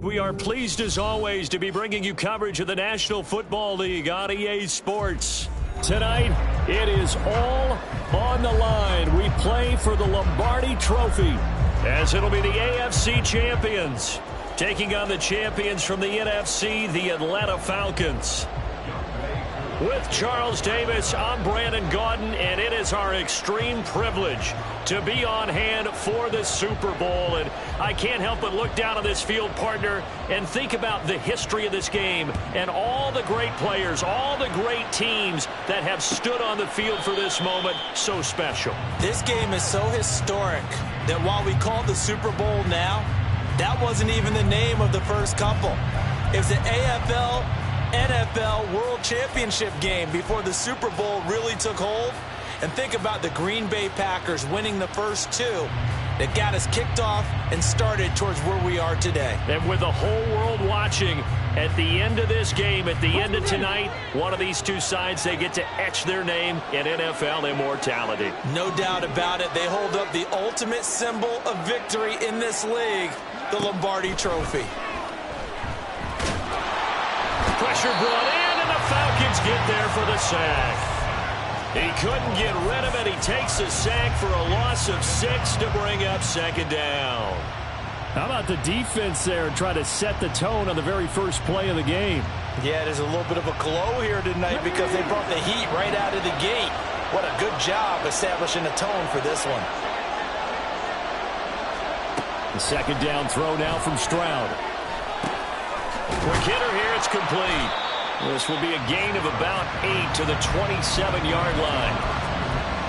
We are pleased as always to be bringing you coverage of the National Football League on EA Sports. Tonight, it is all on the line. We play for the Lombardi Trophy, as it'll be the AFC champions taking on the champions from the NFC, the Atlanta Falcons. With Charles Davis, I'm Brandon Gaudin, and it is our extreme privilege to be on hand for the Super Bowl. And I can't help but look down on this field, partner, and think about the history of this game and all the great players, all the great teams that have stood on the field for this moment. So special. This game is so historic that while we call it the Super Bowl now, that wasn't even the name of the first couple. It was the AFL NFL World Championship game before the Super Bowl really took hold. And think about the Green Bay Packers winning the first two that got us kicked off and started towards where we are today. And with the whole world watching, at the end of this game, at the end of tonight, one of these two sides, they get to etch their name in NFL immortality. No doubt about it. They hold up the ultimate symbol of victory in this league, the Lombardi Trophy. Pressure brought in, and the Falcons get there for the sack. He couldn't get rid of it. He takes a sack for a loss of 6 to bring up second down. How about the defense there try to set the tone on the very first play of the game? Yeah, there's a little bit of a glow here tonight because they brought the heat right out of the gate. What a good job establishing a tone for this one. The second down throw now from Stroud. Quick hitter here, it's complete. This will be a gain of about 8 to the 27-yard line.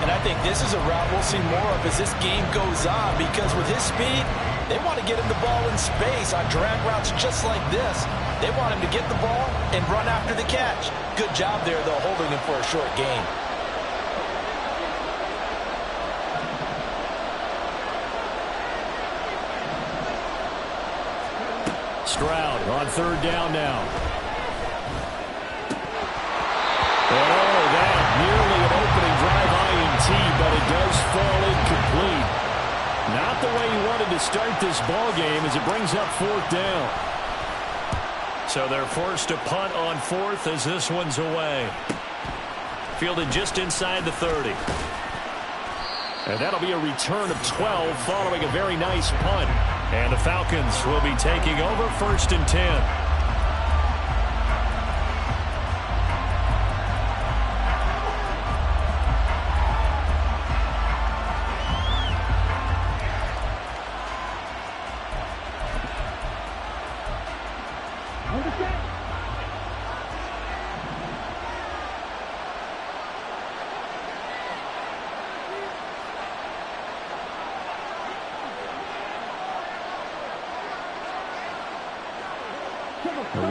And I think this is a route we'll see more of as this game goes on, because with his speed, they want to get him the ball in space on drag routes just like this. They want him to get the ball and run after the catch. Good job there, though, holding him for a short gain. Stroud on third down now. Oh, that nearly an opening drive INT, but it does fall incomplete. Not the way he wanted to start this ball game as it brings up fourth down. So they're forced to punt on fourth as this one's away. Fielded just inside the 30. And that'll be a return of 12 following a very nice punt. And the Falcons will be taking over first and 10.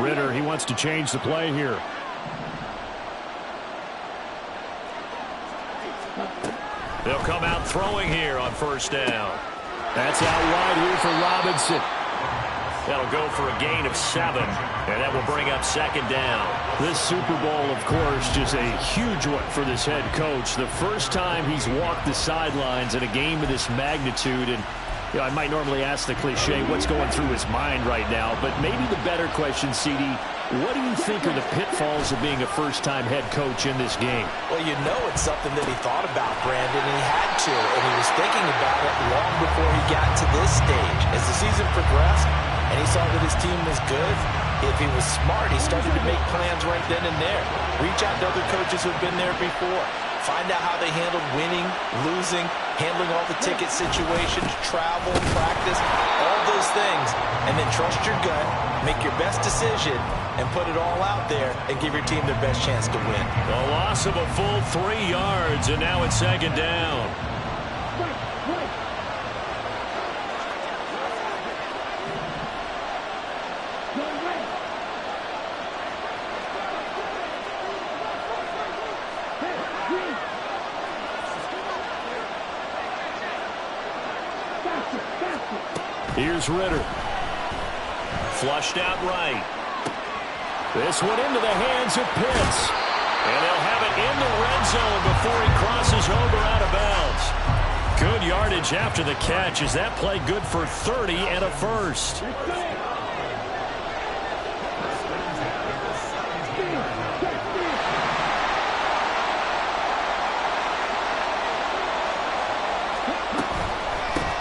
Ritter, he wants to change the play here. They'll come out throwing here on first down. That's out wide here for Robinson. That'll go for a gain of 7, and that will bring up second down. This Super Bowl, of course, just a huge one for this head coach. The first time he's walked the sidelines in a game of this magnitude, and you know, I might normally ask the cliche, what's going through his mind right now, but maybe the better question, CD, what do you think are the pitfalls of being a first-time head coach in this game? Well, you know it's something that he thought about, Brandon, and he had to, and he was thinking about it long before he got to this stage. As the season progressed, and he saw that his team was good, if he was smart, he started to make plans right then and there. Reach out to other coaches who've been there before. Find out how they handled winning, losing, handling all the ticket situations, travel, practice, all those things. And then trust your gut, make your best decision, and put it all out there and give your team their best chance to win. A loss of a full 3 yards, and now it's second down. Here's Ritter. Flushed out right. This one into the hands of Pitts. And they'll have it in the red zone before he crosses over out of bounds. Good yardage after the catch. Is that play good for 30 and a first?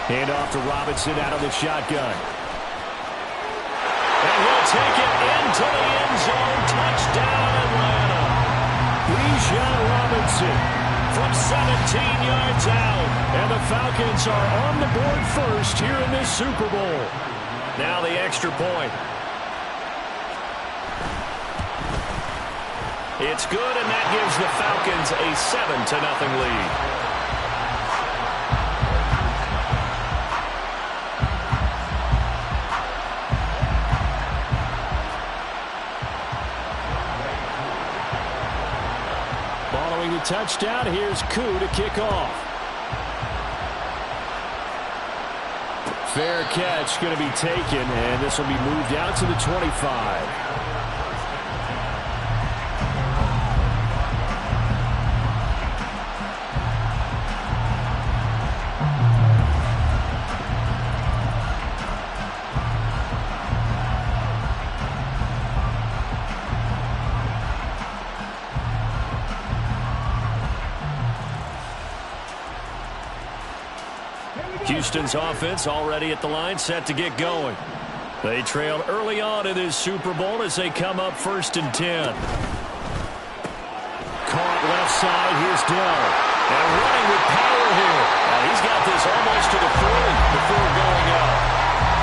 Hand off to Robinson out of the shotgun. And he'll take it into the end zone. Touchdown, Atlanta. Bijan Robinson from 17 yards out. And the Falcons are on the board first here in this Super Bowl. Now the extra point. It's good, and that gives the Falcons a 7-0 lead. The touchdown. Here's Koo to kick off. Fair catch going to be taken, and this will be moved out to the 25. Houston's offense already at the line, set to get going. They trailed early on in this Super Bowl as they come up 1st and 10. Caught left side. Here's Dell. And running with power here. Now he's got this almost to the 40 before going out.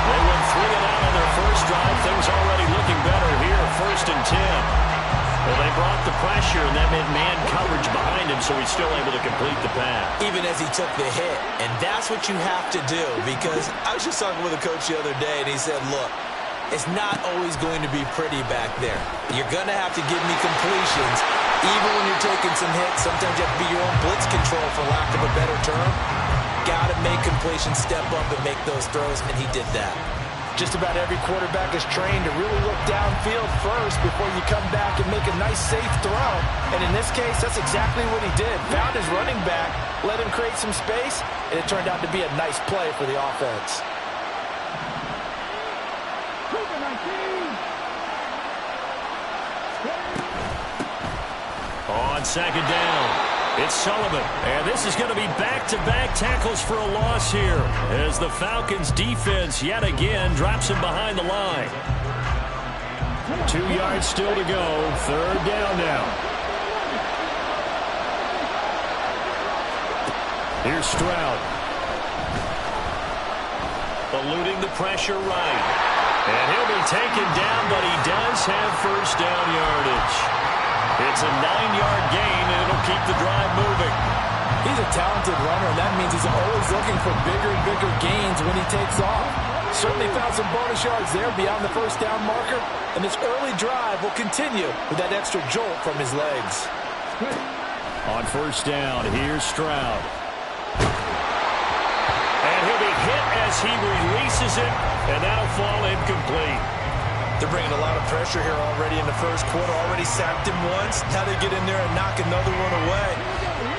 They went 3 and out on their first drive. Things already looking better here. 1st and 10. Well, they brought the pressure, and that meant man coverage behind him, so he's still able to complete the pass. Even as he took the hit. And that's what you have to do, because I was just talking with a coach the other day, and he said, look, it's not always going to be pretty back there. You're going to have to give me completions. Even when you're taking some hits, sometimes you have to be your own blitz control, for lack of a better term. Got to make completions, step up, and make those throws, and he did that. Just about every quarterback is trained to really look downfield first before you come back and make a nice, safe throw. And in this case, that's exactly what he did. Found his running back, let him create some space, and it turned out to be a nice play for the offense. On 2nd down. It's Sullivan, and this is going to be back-to-back tackles for a loss here as the Falcons' defense yet again drops him behind the line. 2 yards still to go. 3rd down now. Here's Stroud. Eluding the pressure right. And he'll be taken down, but he does have 1st down yardage. It's a 9-yard gain, and it'll keep the drive moving. He's a talented runner, and that means he's always looking for bigger and bigger gains when he takes off. Certainly found some bonus yards there beyond the 1st down marker, and this early drive will continue with that extra jolt from his legs. On 1st down, here's Stroud. And he'll be hit as he releases it, and that'll fall incomplete. They're bringing a lot of pressure here already in the 1st quarter. Already sacked him once. Now they get in there and knock another one away.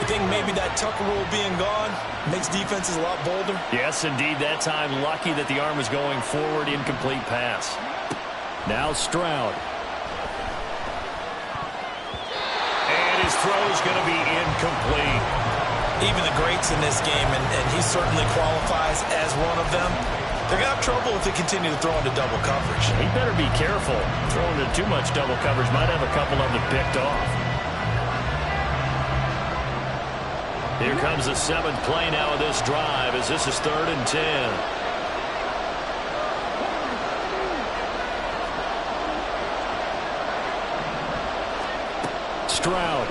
You think maybe that Tucker rule being gone makes defenses a lot bolder? Yes, indeed. That time, lucky that the arm was going forward. Incomplete pass. Now Stroud. And his throw's going to be incomplete. Even the greats in this game, and he certainly qualifies as one of them, they're going to have trouble if they continue to throw into double coverage. He better be careful. Throwing into too much double coverage might have a couple of them picked off. Here comes the 7th play now of this drive as this is 3rd and 10. Stroud.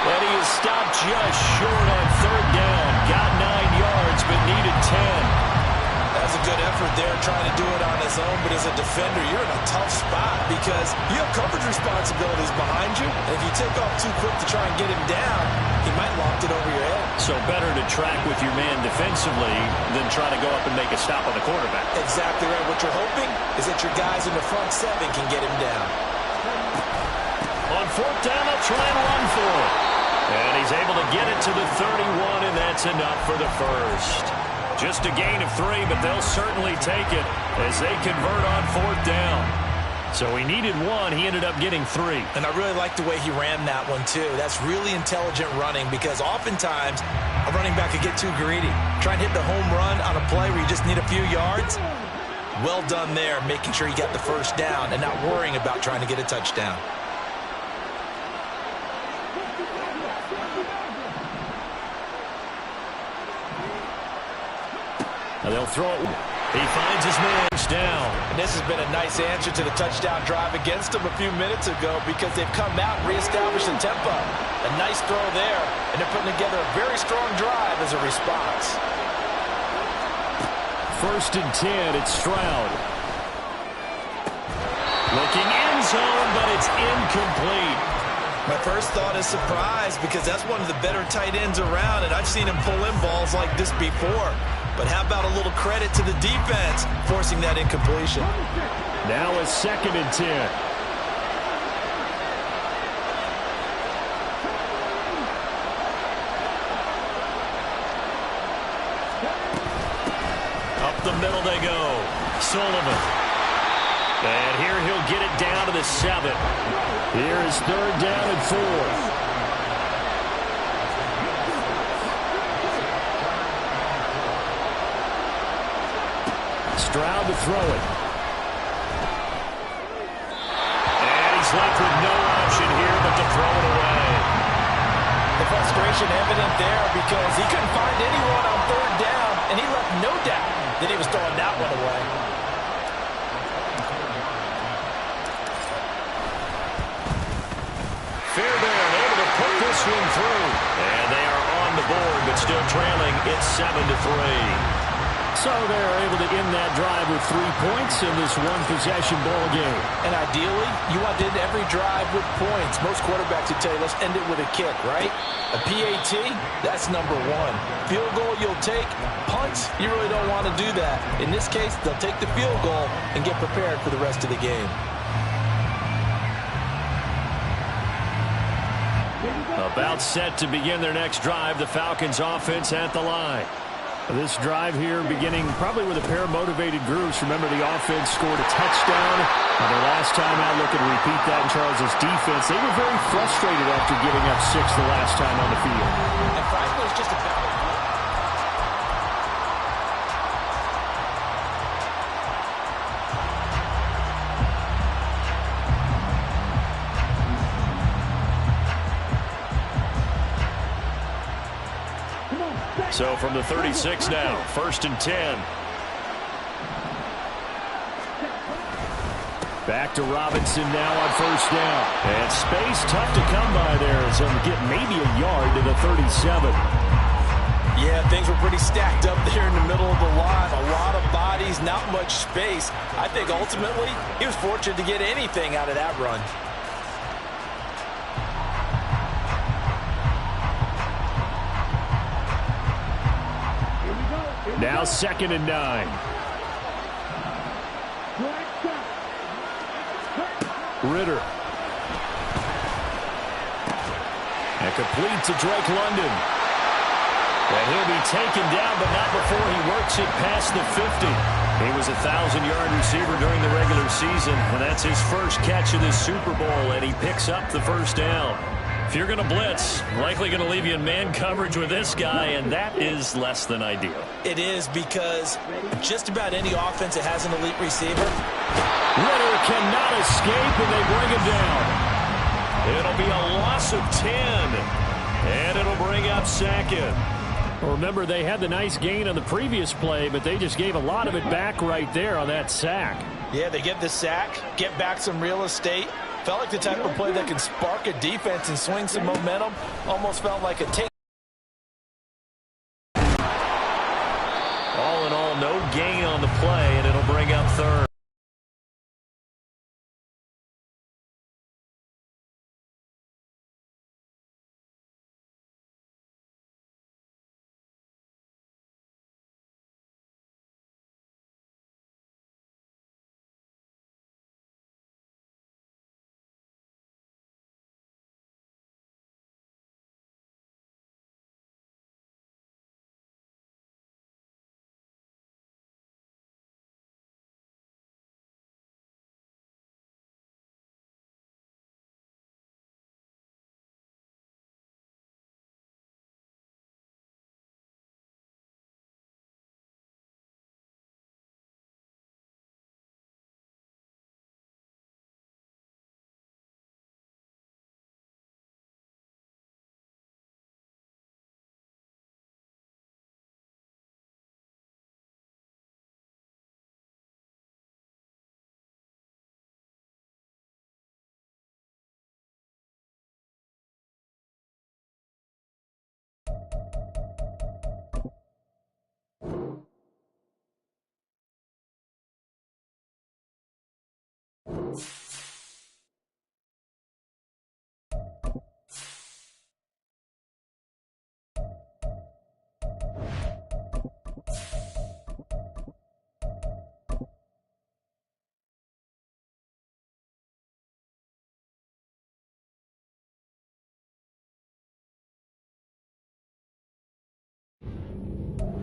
And he is stopped just short on 3rd down. Got 9 yards, but needed 10. That's a good effort there, trying to do it on his own. But as a defender, you're in a tough spot because you have coverage responsibility. responsibilities behind you. And if you take off too quick to try and get him down, he might loft it over your head. So better to track with your man defensively than try to go up and make a stop on the quarterback. Exactly right. What you're hoping is that your guys in the front seven can get him down. On fourth down, they'll try and run for it. And he's able to get it to the 31, and that's enough for the first. Just a gain of 3, but they'll certainly take it as they convert on fourth down. So he needed 1. He ended up getting 3. And I really like the way he ran that one, too. That's really intelligent running because oftentimes a running back could get too greedy. Try and hit the home run on a play where you just need a few yards. Well done there, making sure you got the first down and not worrying about trying to get a touchdown. Now they'll throw it. He finds his man down. And this has been a nice answer to the touchdown drive against them a few minutes ago because they've come out and reestablished the tempo. A nice throw there, and they're putting together a very strong drive as a response. First and 10, it's Stroud. Looking end zone, but it's incomplete. My first thought is surprise because that's one of the better tight ends around, and I've seen him pull in balls like this before. But how about a little credit to the defense forcing that incompletion? Now a second and 10. Up the middle they go. Sullivan. And here he'll get it down to the 7. Here is third down and 4. Stroud to throw it. And he's left with no option here but to throw it away. The frustration evident there because he couldn't find anyone on third down, and he left no doubt that he was throwing that one away. Fairbairn able to put this one through. And they are on the board, but still trailing. It's 7-3. So they're able to end that drive with 3 points in this one-possession ball game. And ideally, you want to end every drive with points. Most quarterbacks would tell you, let's end it with a kick, right? A PAT, that's number 1. Field goal, you'll take. Punts, you really don't want to do that. In this case, they'll take the field goal and get prepared for the rest of the game. About set to begin their next drive, the Falcons offense at the line. This drive here beginning probably with a pair of motivated groups. Remember, the offense scored a touchdown. Their last time out, looking to repeat that in Charles' defense. They were very frustrated after giving up 6 the last time on the field. And frankly, it's just about it. So from the 36 now, first and 10. Back to Robinson now on first down. And space tough to come by there. So get maybe a yard to the 37. Yeah, things were pretty stacked up there in the middle of the line. A lot of bodies, not much space. I think ultimately he was fortunate to get anything out of that run. Now second and 9. Ritter. And complete to Drake London. And he'll be taken down, but not before he works it past the 50. He was a 1,000-yard receiver during the regular season, and that's his first catch of this Super Bowl, and he picks up the first down. If you're going to blitz, likely going to leave you in man coverage with this guy, and that is less than ideal. It is because just about any offense that has an elite receiver. Ritter cannot escape, and they bring him down. It'll be a loss of 10, and it'll bring up second. Well, remember, they had the nice gain on the previous play, but they just gave a lot of it back right there on that sack. Yeah, they get the sack, get back some real estate. Felt like the type of play that can spark a defense and swing some momentum. Almost felt like a take. All in all, no gain on the play, and it'll bring up third.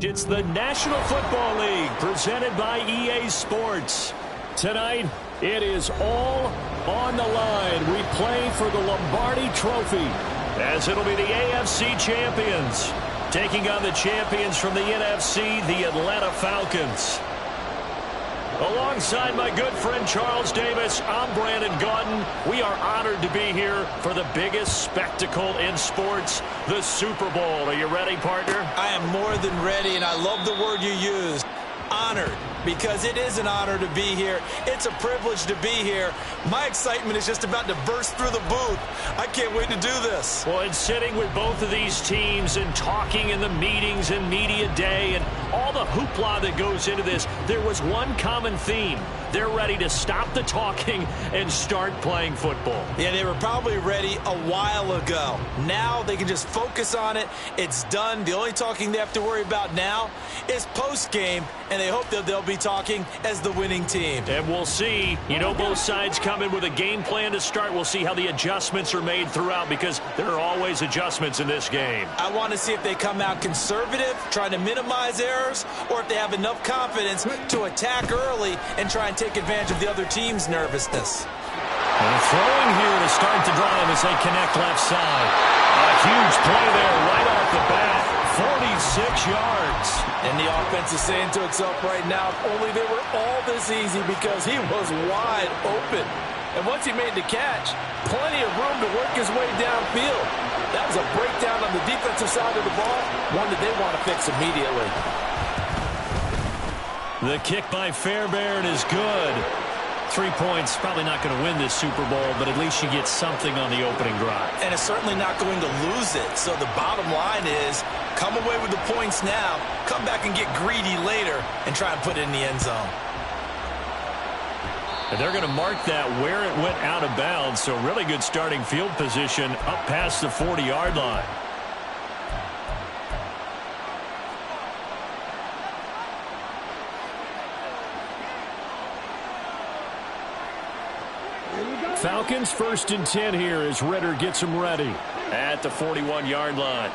It's the National Football League presented by EA Sports. Tonight, it is all on the line. We play for the Lombardi Trophy, as it'll be the AFC champions taking on the champions from the NFC, the Atlanta Falcons. Alongside my good friend Charles Davis, I'm Brandon Gaudin. We are honored to be here for the biggest spectacle in sports, the Super Bowl. Are you ready, partner? I am more than ready, and I love the word you used, honored, because it is an honor to be here. It's a privilege to be here. My excitement is just about to burst through the booth. I can't wait to do this. Well, and sitting with both of these teams and talking in the meetings and media day and all the hoopla that goes into this, there was one common theme. They're ready to stop the talking and start playing football. Yeah, they were probably ready a while ago. Now they can just focus on it. It's done. The only talking they have to worry about now is post-game, and they hope that they'll be talking as the winning team. And we'll see. You know, both sides come in with a game plan to start. We'll see how the adjustments are made throughout, because there are always adjustments in this game. I want to see if they come out conservative, trying to minimize errors, or if they have enough confidence to attack early and try and take advantage of the other team's nervousness. And throwing here to start the drive as they connect left side. A huge play there right off the bat. 46 yards. And the offense is saying to itself right now, if only they were all this easy, because he was wide open. And once he made the catch, plenty of room to work his way downfield. That was a breakdown on the defensive side of the ball, one that they want to fix immediately. The kick by Fairbairn is good. 3 points, probably not going to win this Super Bowl, but at least you get something on the opening drive. And it's certainly not going to lose it. So the bottom line is, come away with the points now, come back and get greedy later, and try and put it in the end zone. And they're going to mark that where it went out of bounds, so really good starting field position up past the 40-yard line. Falcons 1st and 10 here as Ritter gets them ready at the 41-yard line.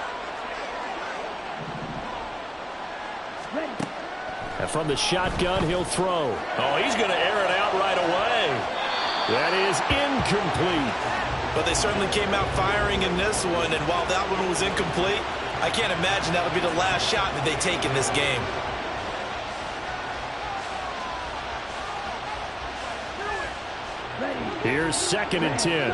And from the shotgun, he'll throw. Oh, he's going to air it out right away. That is incomplete. But they certainly came out firing in this one, and while that one was incomplete, I can't imagine that'll be the last shot that they take in this game. Here's 2nd and 10.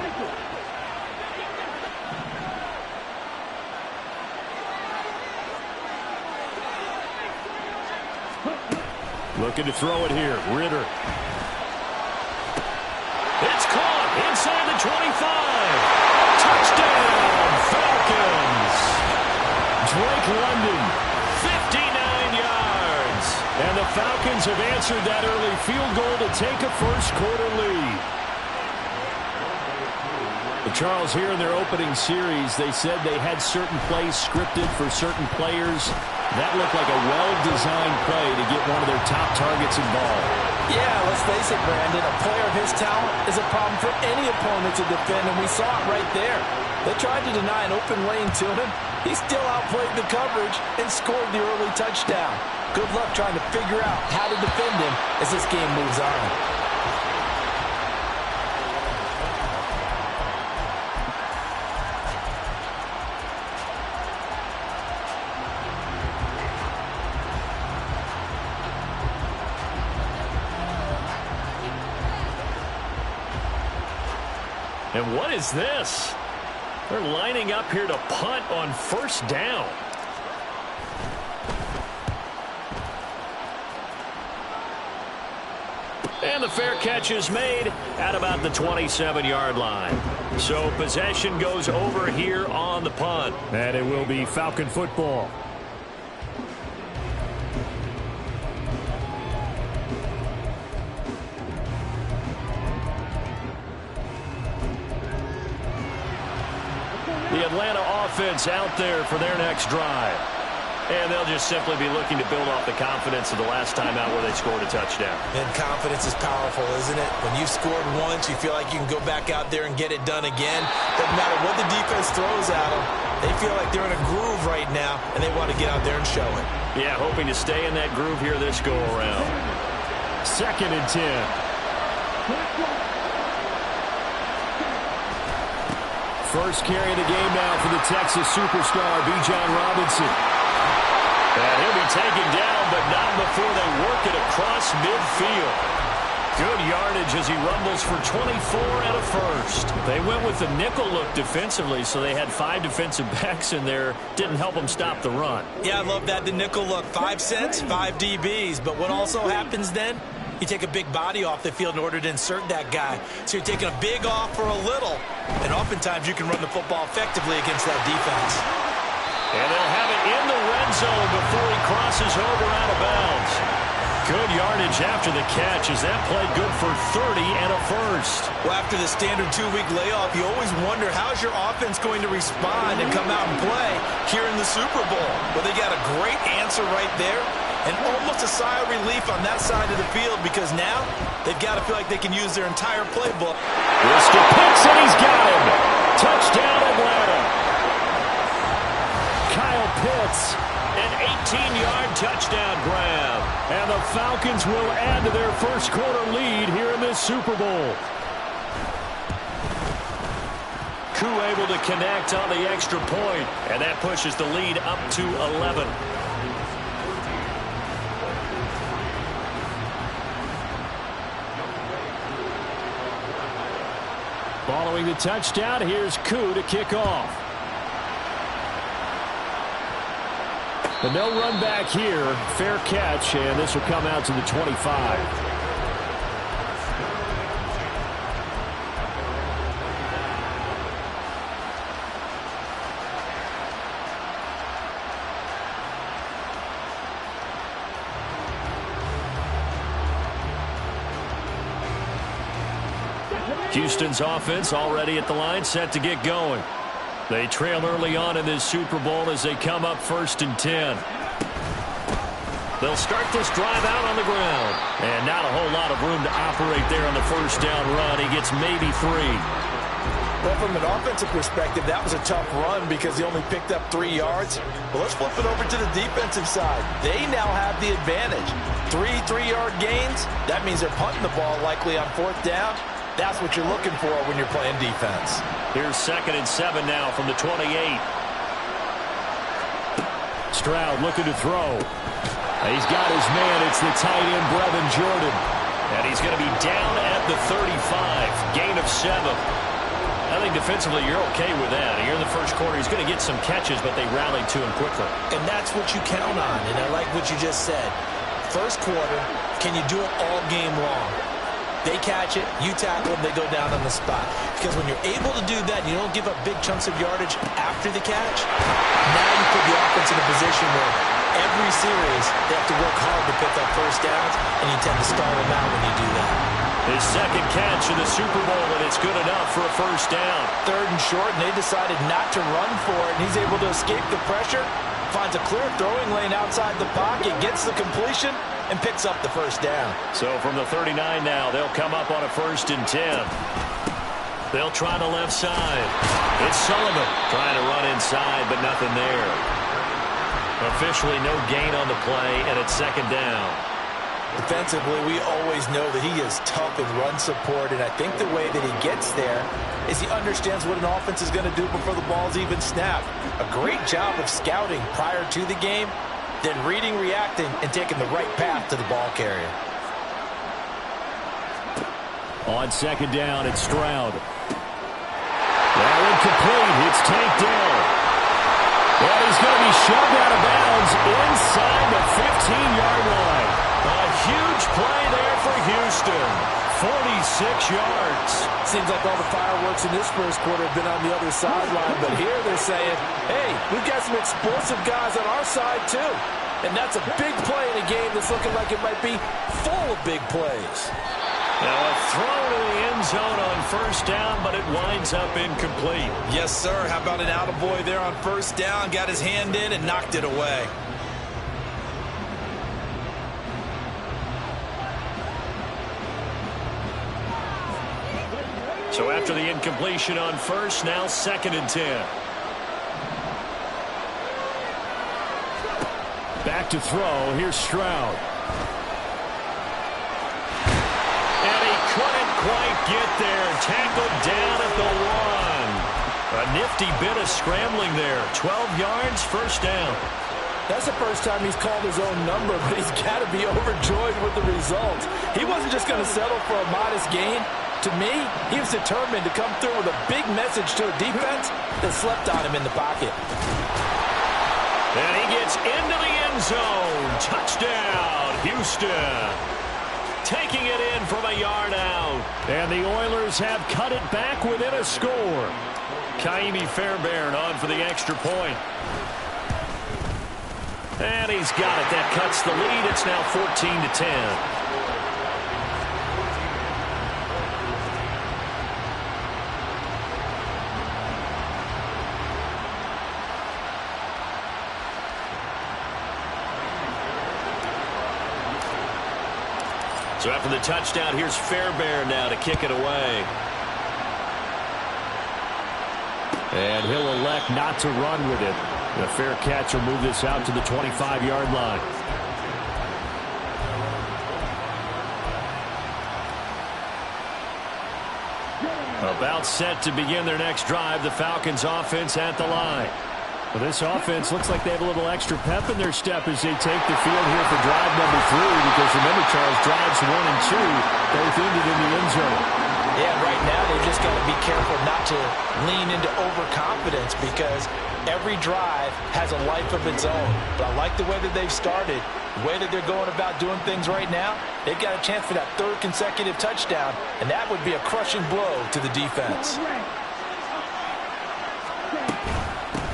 Looking to throw it here. Ritter. It's caught inside the 25. Touchdown, Falcons. Drake London, 59 yards. And the Falcons have answered that early field goal to take a first-quarter lead. Charles, here in their opening series, they said they had certain plays scripted for certain players. That looked like a well-designed play to get one of their top targets involved. Yeah, let's face it, Brandon. A player of his talent is a problem for any opponent to defend, and we saw it right there. They tried to deny an open lane to him. He still outplayed the coverage and scored the early touchdown. Good luck trying to figure out how to defend him as this game moves on. And what is this? They're lining up here to punt on 1st down. And the fair catch is made at about the 27-yard line. So possession goes over here on the punt. And it will be Falcon football. The Atlanta offense out there for their next drive. And they'll just simply be looking to build off the confidence of the last time out where they scored a touchdown. And confidence is powerful, isn't it? When you've scored once, you feel like you can go back out there and get it done again. Doesn't matter what the defense throws at them. They feel like they're in a groove right now, and they want to get out there and show it. Yeah, hoping to stay in that groove here this go-around. 2nd and 10. First carry of the game now for the Texas superstar, Bijan Robinson. And he'll be taken down, but not before they work it across midfield. Good yardage as he rumbles for 24 and a first. They went with the nickel look defensively, so they had 5 defensive backs in there. Didn't help them stop the run. Yeah, I love that, the nickel look. 5 cents, 5 DBs. But what also happens then? You take a big body off the field in order to insert that guy. So you're taking a big off for a little. And oftentimes you can run the football effectively against that defense. And they'll have it in the red zone before he crosses over out of bounds. Good yardage after the catch as that played good for 30 and a first. Well, after the standard 2-week layoff, you always wonder how's your offense going to respond and come out and play here in the Super Bowl. Well, they got a great answer right there and almost a sigh of relief on that side of the field because now they've got to feel like they can use their entire playbook. Risk of picks, and he's got him. Touchdown, Atlanta. Kyle Pitts, an 18-yard touchdown grab. And the Falcons will add to their first quarter lead here in this Super Bowl. Koo able to connect on the extra point, and that pushes the lead up to 11. Following the touchdown, here's Koo to kick off. But no run back here. Fair catch, and this will come out to the 25. Houston's offense already at the line, set to get going. They trail early on in this Super Bowl as they come up 1st and 10. They'll start this drive out on the ground. And not a whole lot of room to operate there on the first down run. He gets maybe 3. Well, from an offensive perspective, that was a tough run because he only picked up 3 yards. Well, let's flip it over to the defensive side. They now have the advantage. 3 3-yard gains. That means they're punting the ball likely on 4th down. That's what you're looking for when you're playing defense. Here's 2nd and 7 now from the 28. Stroud looking to throw. He's got his man. It's the tight end, Brevin Jordan. And he's going to be down at the 35. Gain of 7. I think defensively you're okay with that. Here in the first quarter, he's going to get some catches, but they rallied to him quickly. And that's what you count on. And I like what you just said. First quarter, can you do it all game long? They catch it, you tackle them, they go down on the spot. Because when you're able to do that, you don't give up big chunks of yardage after the catch, now you put the offense in a position where every series they have to work hard to pick up first downs, and you tend to stall them out when you do that. His 2nd catch in the Super Bowl, and it's good enough for a first down. 3rd and short, and they decided not to run for it, and he's able to escape the pressure, finds a clear throwing lane outside the pocket, gets the completion, and picks up the first down. So from the 39 now, they'll come up on a 1st and 10. They'll try the left side. It's Sullivan trying to run inside, but nothing there. Officially no gain on the play, and it's 2nd down. Defensively, we always know that he is tough in run support, and I think the way that he gets there is he understands what an offense is going to do before the ball's even snapped. A great job of scouting prior to the game, then reading, reacting, and taking the right path to the ball carrier. On 2nd down, it's Stroud. Well, incomplete. It's tanked down. Well, he's going to be shoved out of bounds inside the 15-yard line. A huge play there for Houston. 46 yards. Seems like all the fireworks in this first quarter have been on the other sideline, but here they're saying, hey, we've got some explosive guys on our side too. And that's a big play in a game that's looking like it might be full of big plays. Now a throw to the end zone on first down, but it winds up incomplete. Yes, sir. How about an attaboy there on first down? Got his hand in and knocked it away. So after the incompletion on first, now 2nd and 10. Back to throw. Here's Stroud. And he couldn't quite get there. Tackled down at the 1. A nifty bit of scrambling there. 12 yards, first down. That's the first time he's called his own number, but he's got to be overjoyed with the results. He wasn't just going to settle for a modest gain. To me, he was determined to come through with a big message to a defense that slept on him in the pocket. And he gets into the end zone. Touchdown, Houston. Taking it in from a yard out. And the Oilers have cut it back within a score. Kaimi Fairbairn on for the extra point. And he's got it. That cuts the lead. It's now 14-10. So after the touchdown, here's Fairbairn now to kick it away. And he'll elect not to run with it. The fair catch will move this out to the 25-yard line. About set to begin their next drive, the Falcons offense at the line. Well, this offense looks like they have a little extra pep in their step as they take the field here for drive number 3, because remember, Charles, drives 1 and 2, both ended in the end zone. Yeah, right now they've just got to be careful not to lean into overconfidence, because every drive has a life of its own. But I like the way that they've started, the way that they're going about doing things right now. They've got a chance for that 3rd consecutive touchdown, and that would be a crushing blow to the defense.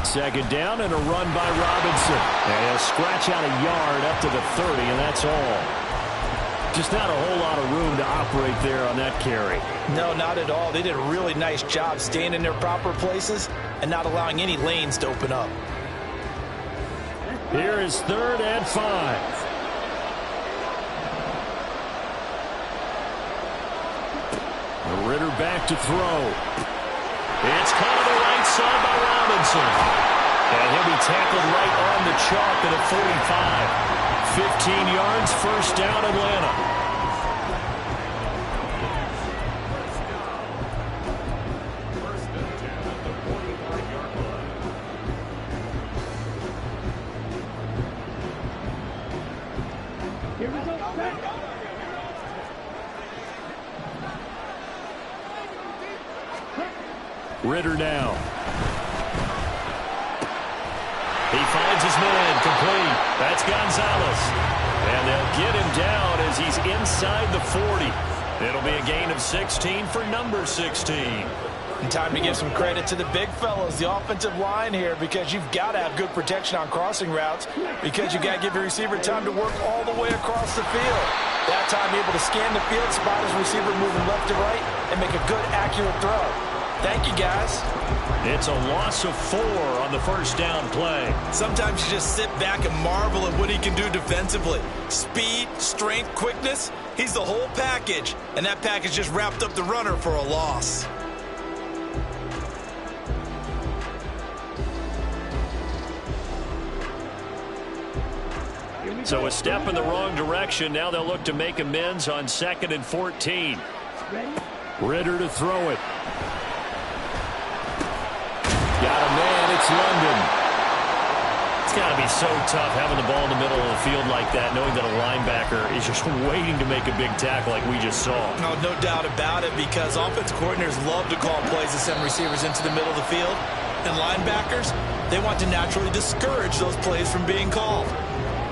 2nd down and a run by Robinson. And he'll scratch out a yard up to the 30, and that's all. Just not a whole lot of room to operate there on that carry. No, not at all. They did a really nice job staying in their proper places and not allowing any lanes to open up. Here is 3rd and 5. Ritter back to throw. It's caught on the right side by Robinson. And he'll be tackled right on the chalk at a 45. 15 yards, first down, Atlanta. Ritter now. He finds his man, complete. That's Gonzalez. And they'll get him down as he's inside the 40. It'll be a gain of 16 for number 16. And time to give some credit to the big fellas, the offensive line here, because you've got to have good protection on crossing routes, because you've got to give your receiver time to work all the way across the field. That time able to scan the field, spot his receiver moving left to right, and make a good, accurate throw. Thank you, guys. It's a loss of 4 on the first down play. Sometimes you just sit back and marvel at what he can do defensively. Speed, strength, quickness, he's the whole package. And that package just wrapped up the runner for a loss. So a step in the wrong direction. Now they'll look to make amends on 2nd and 14. Ritter to throw it. Got a man, it's London. It's got to be so tough having the ball in the middle of the field like that, knowing that a linebacker is just waiting to make a big tackle like we just saw. No doubt about it, because offense coordinators love to call plays to send receivers into the middle of the field. And linebackers, they want to naturally discourage those plays from being called.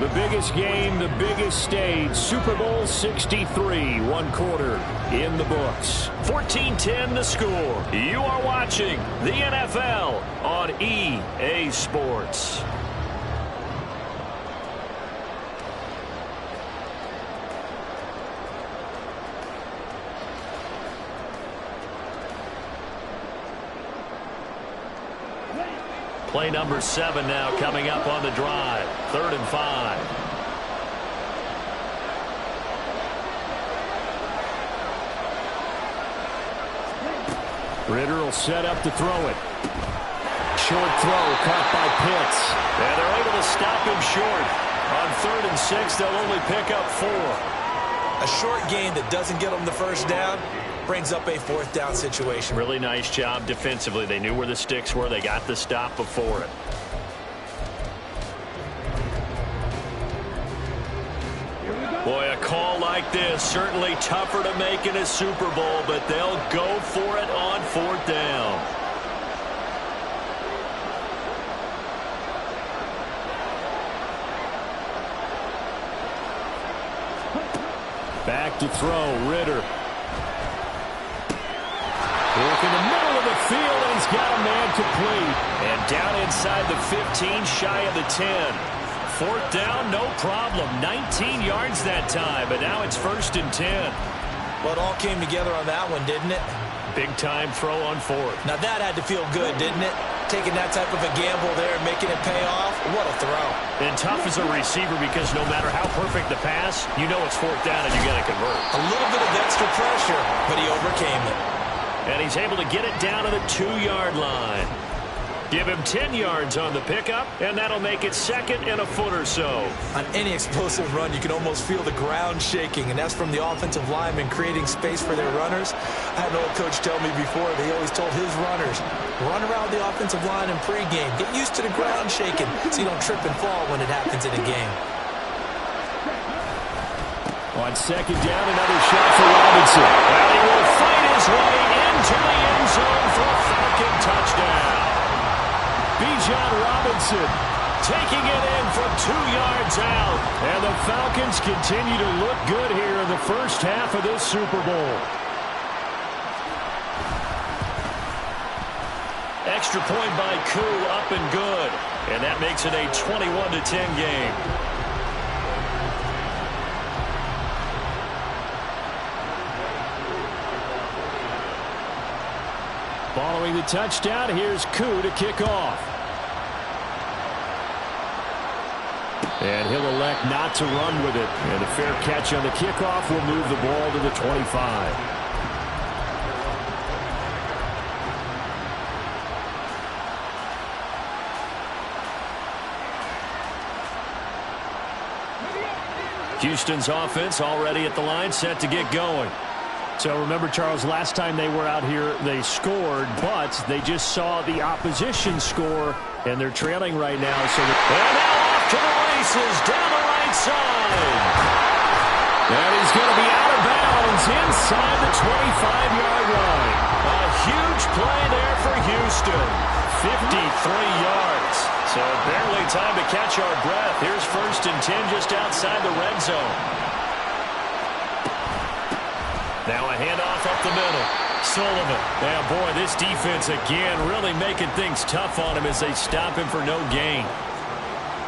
The biggest game, the biggest stage, Super Bowl 63, 1 quarter in the books. 14-10 the score. You are watching the NFL on EA Sports. Play number 7 now coming up on the drive. 3rd and 5. Ritter will set up to throw it. Short throw caught by Pitts. And they're able to stop him short. On 3rd and 6, they'll only pick up 4. A short gain that doesn't get them the first down brings up a 4th down situation. Really nice job defensively. They knew where the sticks were. They got the stop before it. Boy, a call like this, certainly tougher to make in a Super Bowl, but they'll go for it on 4th down. Back to throw, Ritter. Work in the middle of the field, and he's got a man complete. And down inside the 15, shy of the 10. 4th down, no problem. 19 yards that time, but now it's 1st and 10. Well, it all came together on that one, didn't it? Big-time throw on 4th. Now that had to feel good, didn't it? Taking that type of a gamble there and making it pay off. What a throw. And tough as a receiver because no matter how perfect the pass, you know it's 4th down and you got to convert. A little bit of extra pressure, but he overcame it. And he's able to get it down to the 2-yard line. Give him 10 yards on the pickup, and that'll make it 2nd and a foot or so. On any explosive run, you can almost feel the ground shaking, and that's from the offensive linemen creating space for their runners. I had an old coach tell me before, they always told his runners, run around the offensive line in pregame. Get used to the ground shaking so you don't trip and fall when it happens in a game. On 2nd down, another shot for Robinson. And he will fight his way into the end zone for a Falcon touchdown. Bijan Robinson taking it in from 2 yards out. And the Falcons continue to look good here in the first half of this Super Bowl. Extra point by Koo, up and good. And that makes it a 21-10 game. Following the touchdown, here's Koo to kick off. And he'll elect not to run with it. And a fair catch on the kickoff will move the ball to the 25. Houston's offense already at the line, set to get going. So remember, Charles, last time they were out here, they scored, but they just saw the opposition score, and they're trailing right now. So and now off to the races down the right side. And he's going to be out of bounds inside the 25-yard line. A huge play there for Houston. 53 yards. So barely time to catch our breath. Here's 1st and 10 just outside the red zone. Now a handoff up the middle. Sullivan. Now, boy, this defense again really making things tough on him as they stop him for no gain.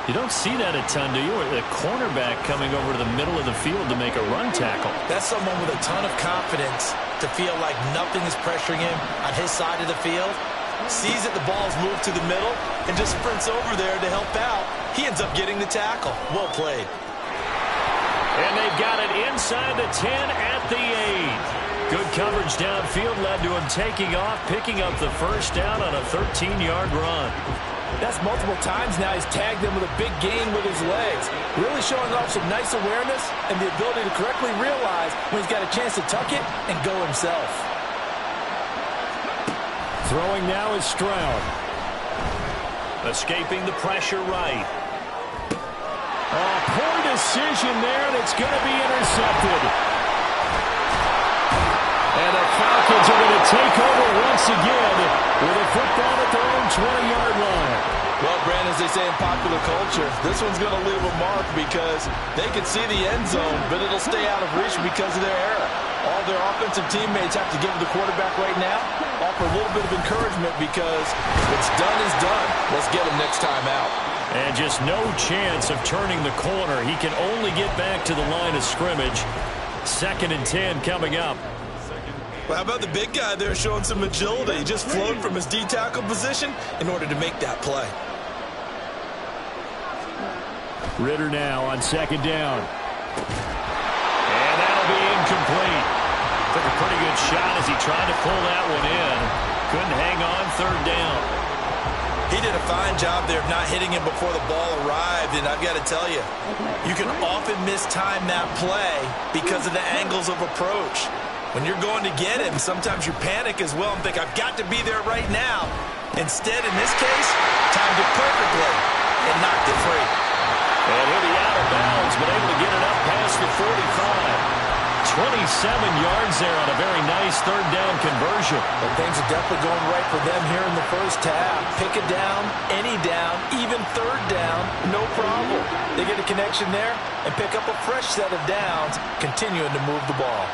You don't see that a ton, do you? The cornerback coming over to the middle of the field to make a run tackle. That's someone with a ton of confidence to feel like nothing is pressuring him on his side of the field. Sees that the ball's moved to the middle and just sprints over there to help out. He ends up getting the tackle. Well played. And they've got it inside the 10 at the 8. Good coverage downfield led to him taking off, picking up the 1st down on a 13-yard run. That's multiple times now he's tagged him with a big gain with his legs. Really showing off some nice awareness and the ability to correctly realize when he's got a chance to tuck it and go himself. Throwing now is Stroud. Escaping the pressure right. Oh, poor decision there, and it's going to be intercepted. And the Falcons are going to take over once again with a football at their own 20-yard line. Well, Brandon, as they say in popular culture, this one's going to leave a mark because they can see the end zone, but it'll stay out of reach because of their error. All their offensive teammates have to give the quarterback right now, offer a little bit of encouragement because what's done is done. Let's get him next time out. And just no chance of turning the corner. He can only get back to the line of scrimmage. 2nd and 10 coming up. Well, how about the big guy there showing some agility? He just flowed from his D-tackle position in order to make that play. Ritter now on 2nd down. And that'll be incomplete. Took a pretty good shot as he tried to pull that one in. Couldn't hang on, third down. He did a fine job there of not hitting him before the ball arrived, and I've got to tell you, you can often mistime that play because of the angles of approach. When you're going to get him, sometimes you panic as well and think, I've got to be there right now. Instead, in this case, timed it perfectly and knocked it free. And he'll be out of bounds, but able to get it up past the 45. 27 yards there on a very nice third down conversion. But things are definitely going right for them here in the first half. Pick it down, any down, even third down, no problem. They get a connection there and pick up a fresh set of downs, continuing to move the ball.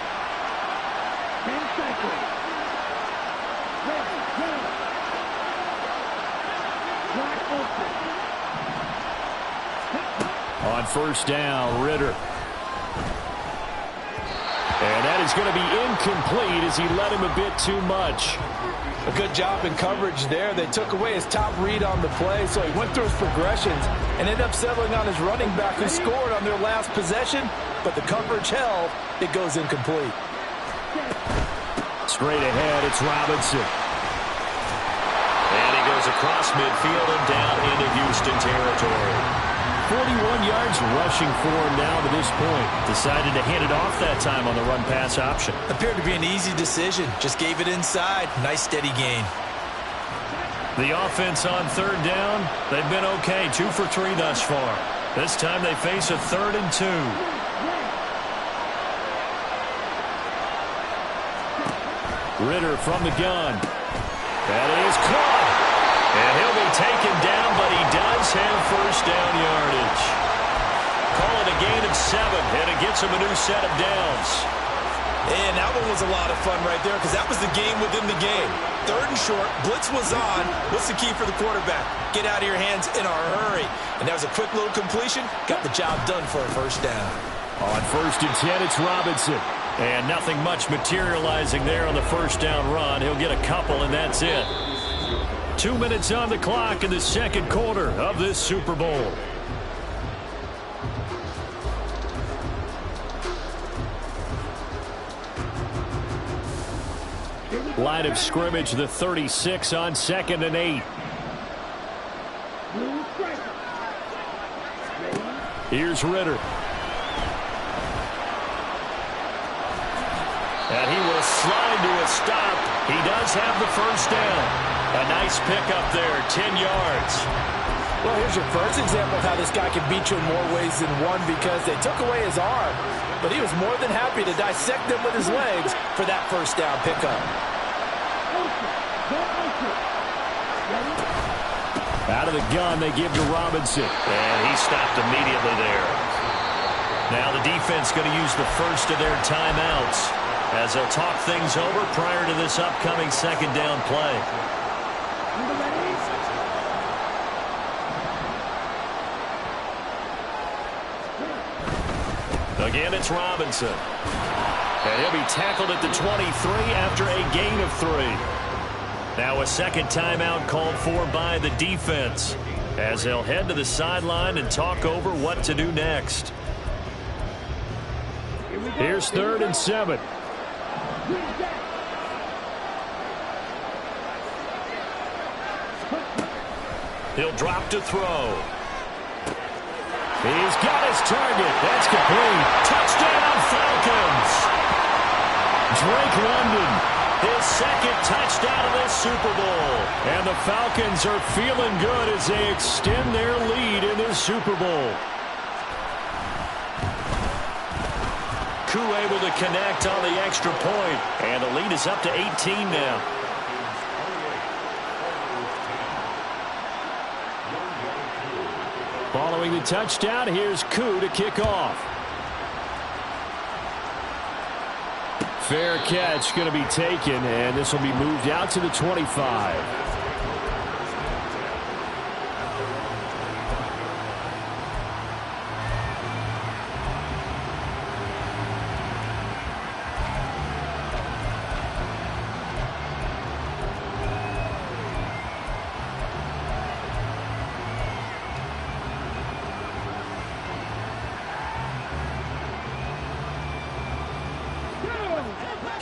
On first down, Ritter. And that is going to be incomplete as he led him a bit too much. A good job in coverage there. They took away his top read on the play, so he went through his progressions and ended up settling on his running back who scored on their last possession, but the coverage held. It goes incomplete. Straight ahead, it's Robinson. And he goes across midfield and down into Houston territory. 41 yards rushing for him now to this point. Decided to hand it off that time on the run-pass option. Appeared to be an easy decision. Just gave it inside. Nice steady gain. The offense on third down, they've been okay. 2 for 3 thus far. This time they face a 3rd and 2. Ritter from the gun. That is caught. And he'll be taken down, but he does have first down yardage. Call it a gain of 7, and it gets him a new set of downs. And that one was a lot of fun right there because that was the game within the game. 3rd and short, blitz was on. What's the key for the quarterback? Get out of your hands in a hurry. And that was a quick little completion. Got the job done for a first down. On 1st and 10, it's Robinson. And nothing much materializing there on the first down run. He'll get a couple, and that's it. 2 minutes on the clock in the second quarter of this Super Bowl. Line of scrimmage, the 36 on 2nd and 8. Here's Ritter. And he will slide to a stop. He does have the first down. A nice pickup there, 10 yards. Well, here's your first example of how this guy can beat you in more ways than one because they took away his arm. But he was more than happy to dissect them with his legs for that first down pickup. Out of the gun, they give to Robinson. And he stopped immediately there. Now the defense going to use the first of their timeouts as they'll talk things over prior to this upcoming second down play. Again, it's Robinson. And he'll be tackled at the 23 after a gain of 3. Now a second timeout called for by the defense as they'll head to the sideline and talk over what to do next. Here's 3rd and 7. He'll drop to throw. He's got his target. That's complete. Touchdown, Falcons. Drake London, his second touchdown of this Super Bowl. And the Falcons are feeling good as they extend their lead in this Super Bowl. Koo able to connect on the extra point. And the lead is up to 18 now. Following the touchdown, here's Koo to kick off. Fair catch going to be taken, and this will be moved out to the 25.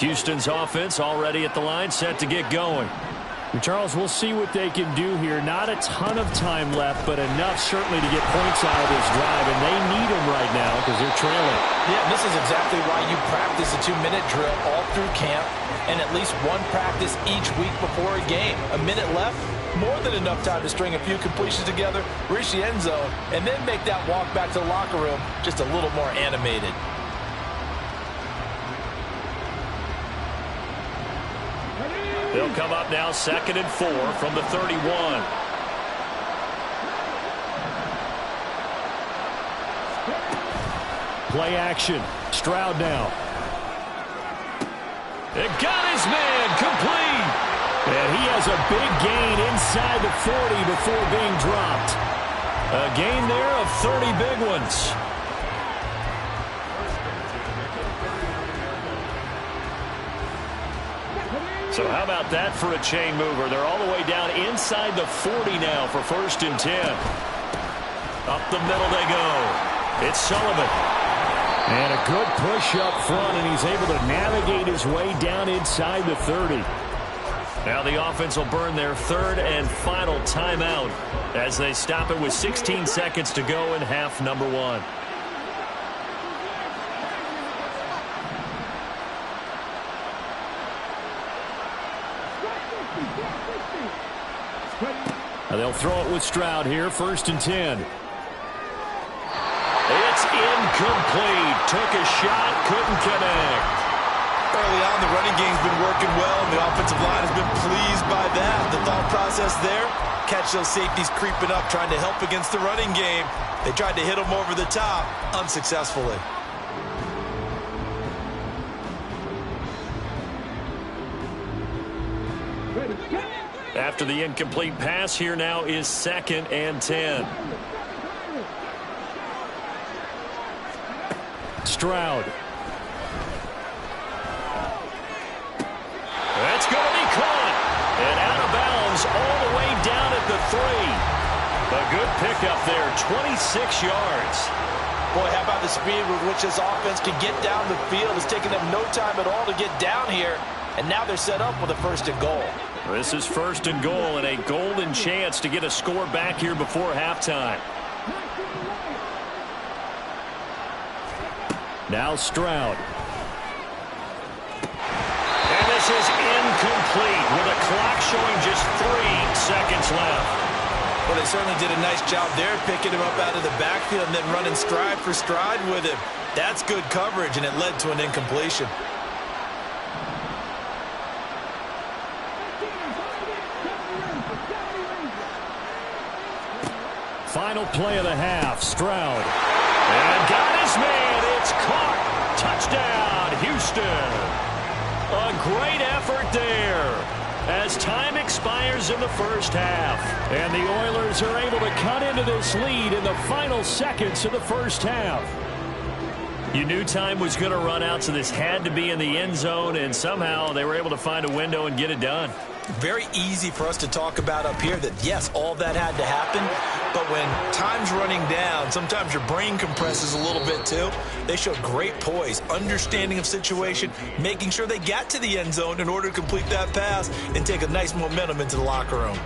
Houston's offense already at the line, set to get going. Charles, we'll see what they can do here. Not a ton of time left, but enough certainly to get points out of this drive, and they need them right now because they're trailing. Yeah, this is exactly why you practice a 2-minute drill all through camp and at least one practice each week before a game. A minute left, more than enough time to string a few completions together, reach the end zone, and then make that walk back to the locker room just a little more animated. They'll come up now 2nd and 4 from the 31. Play action. Stroud now. It got his man complete. And he has a big gain inside the 40 before being dropped. A gain there of 30 big ones. So how about that for a chain mover? They're all the way down inside the 40 now for 1st and 10. Up the middle they go. It's Sullivan. And a good push up front, and he's able to navigate his way down inside the 30. Now the offense will burn their 3rd and final timeout as they stop it with 16 seconds to go in half number 1. They'll throw it with Stroud here, 1st and 10. It's incomplete. Took a shot, couldn't connect. Early on, the running game's been working well, and the offensive line has been pleased by that. The thought process there, catch those safeties creeping up, trying to help against the running game. They tried to hit them over the top, unsuccessfully. After the incomplete pass, here now is 2nd and 10. Stroud. That's going to be caught. And out of bounds all the way down at the 3. A good pickup there, 26 yards. Boy, how about the speed with which this offense can get down the field? It's taken them no time at all to get down here. And now they're set up with a 1st and goal. This is 1st and goal and a golden chance to get a score back here before halftime. Now Stroud. And this is incomplete with a clock showing just 3 seconds left. Well, they certainly did a nice job there, picking him up out of the backfield and then running stride for stride with him. That's good coverage, and it led to an incompletion. Final play of the half, Stroud. And got his man. It's caught. Touchdown, Houston. A great effort there as time expires in the 1st half. And the Oilers are able to cut into this lead in the final seconds of the 1st half. You knew time was going to run out, so this had to be in the end zone, and somehow they were able to find a window and get it done. Very easy for us to talk about up here that, yes, all that had to happen, but when time's running down, sometimes your brain compresses a little bit too. They showed great poise, understanding of situation, making sure they got to the end zone in order to complete that pass and take a nice momentum into the locker room.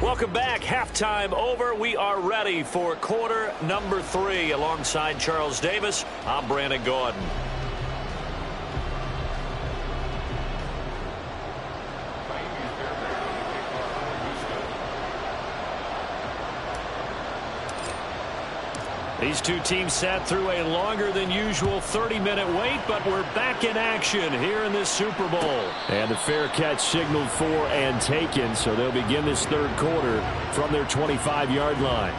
Welcome back. Halftime over. We are ready for quarter number 3. Alongside Charles Davis, I'm Brandon Gaudin. These two teams sat through a longer than usual 30-minute wait, but we're back in action here in this Super Bowl. And the fair catch signaled for and taken, so they'll begin this 3rd quarter from their 25-yard line.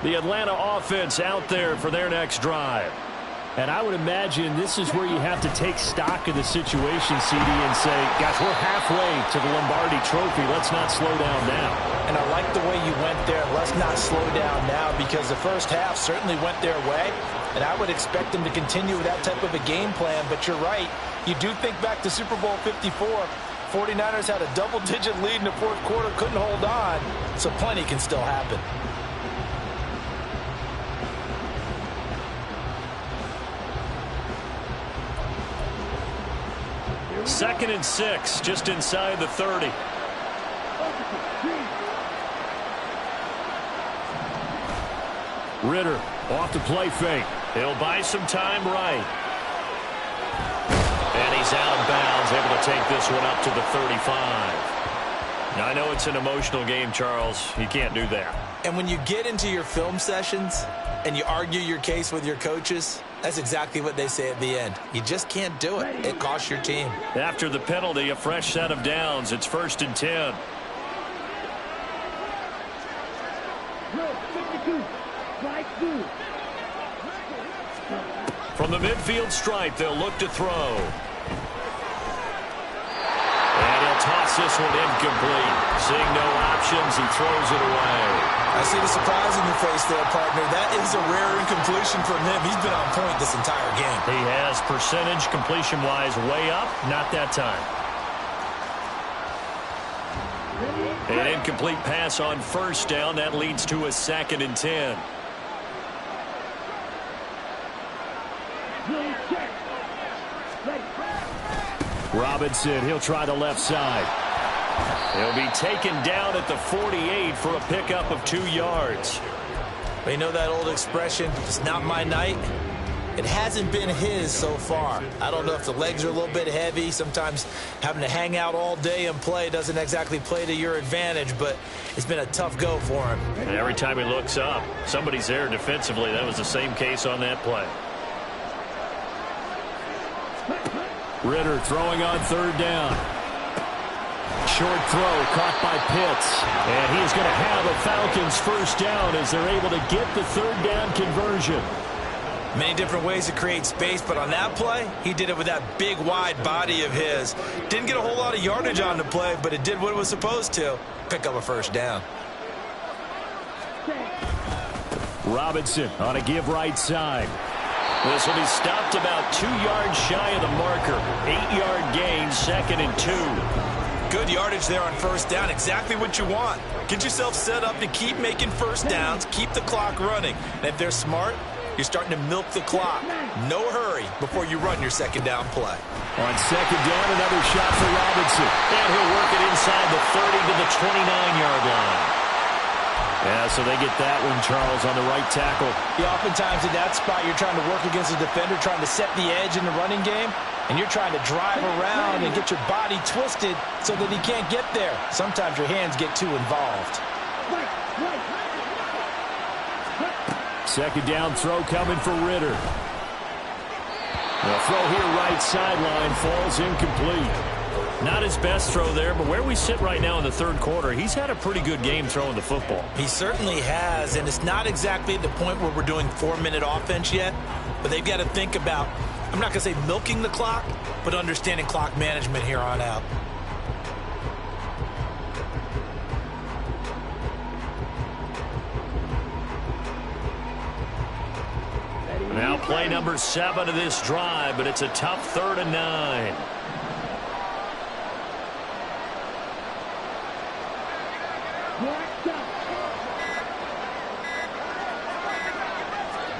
The Atlanta offense out there for their next drive. And I would imagine this is where you have to take stock of the situation, CD, and say, gosh, we're halfway to the Lombardi Trophy. Let's not slow down now. And I like the way you went there. Let's not slow down now, because the first half certainly went their way. And I would expect them to continue with that type of a game plan. But you're right. You do think back to Super Bowl 54. 49ers had a double-digit lead in the fourth quarter, couldn't hold on. So plenty can still happen. Second and 6, just inside the 30. Ritter off the play fake. He'll buy some time right. And he's out of bounds, able to take this one up to the 35. Now, I know it's an emotional game, Charles. You can't do that. And when you get into your film sessions and you argue your case with your coaches, that's exactly what they say at the end. You just can't do it. It costs your team. After the penalty, a fresh set of downs. It's 1st and 10. From the midfield stripe, they'll look to throw. And he'll toss this one incomplete. Seeing no options, he throws it away. I see the surprise in your face there, partner. That is a rare incompletion from him. He's been on point this entire game. He has percentage completion-wise way up. Not that time. An incomplete pass on 1st down. That leads to a 2nd and 10. Robinson, he'll try the left side. He'll be taken down at the 48 for a pickup of 2 yards. You know that old expression, it's not my night? It hasn't been his so far. I don't know if the legs are a little bit heavy. Sometimes having to hang out all day and play doesn't exactly play to your advantage, but it's been a tough go for him. And every time he looks up, somebody's there defensively. That was the same case on that play. Ritter throwing on 3rd down. Short throw caught by Pitts. And he's going to have a Falcons 1st down as they're able to get the 3rd down conversion. Many different ways to create space, but on that play, he did it with that big, wide body of his. Didn't get a whole lot of yardage on the play, but it did what it was supposed to. Pick up a 1st down. Robinson on a give right side. This will be stopped about 2 yards shy of the marker. 8-yard gain, 2nd and 2. Good yardage there on 1st down. Exactly what you want. Get yourself set up to keep making 1st downs, keep the clock running. And if they're smart, you're starting to milk the clock. No hurry before you run your 2nd down play. On 2nd down, another shot for Robinson. And he'll work it inside the 30 to the 29-yard line. Yeah, so they get that one, Charles, on the right tackle. Yeah, oftentimes in that spot, you're trying to work against a defender, trying to set the edge in the running game, and you're trying to drive around and get your body twisted so that he can't get there. Sometimes your hands get too involved. 2nd down throw coming for Ritter. The throw here right sideline falls incomplete. Not his best throw there, but where we sit right now in the 3rd quarter, he's had a pretty good game throwing the football. He certainly has, and it's not exactly at the point where we're doing 4-minute offense yet, but they've got to think about, I'm not going to say milking the clock, but understanding clock management here on out. Now play number 7 of this drive, but it's a tough 3rd and 9.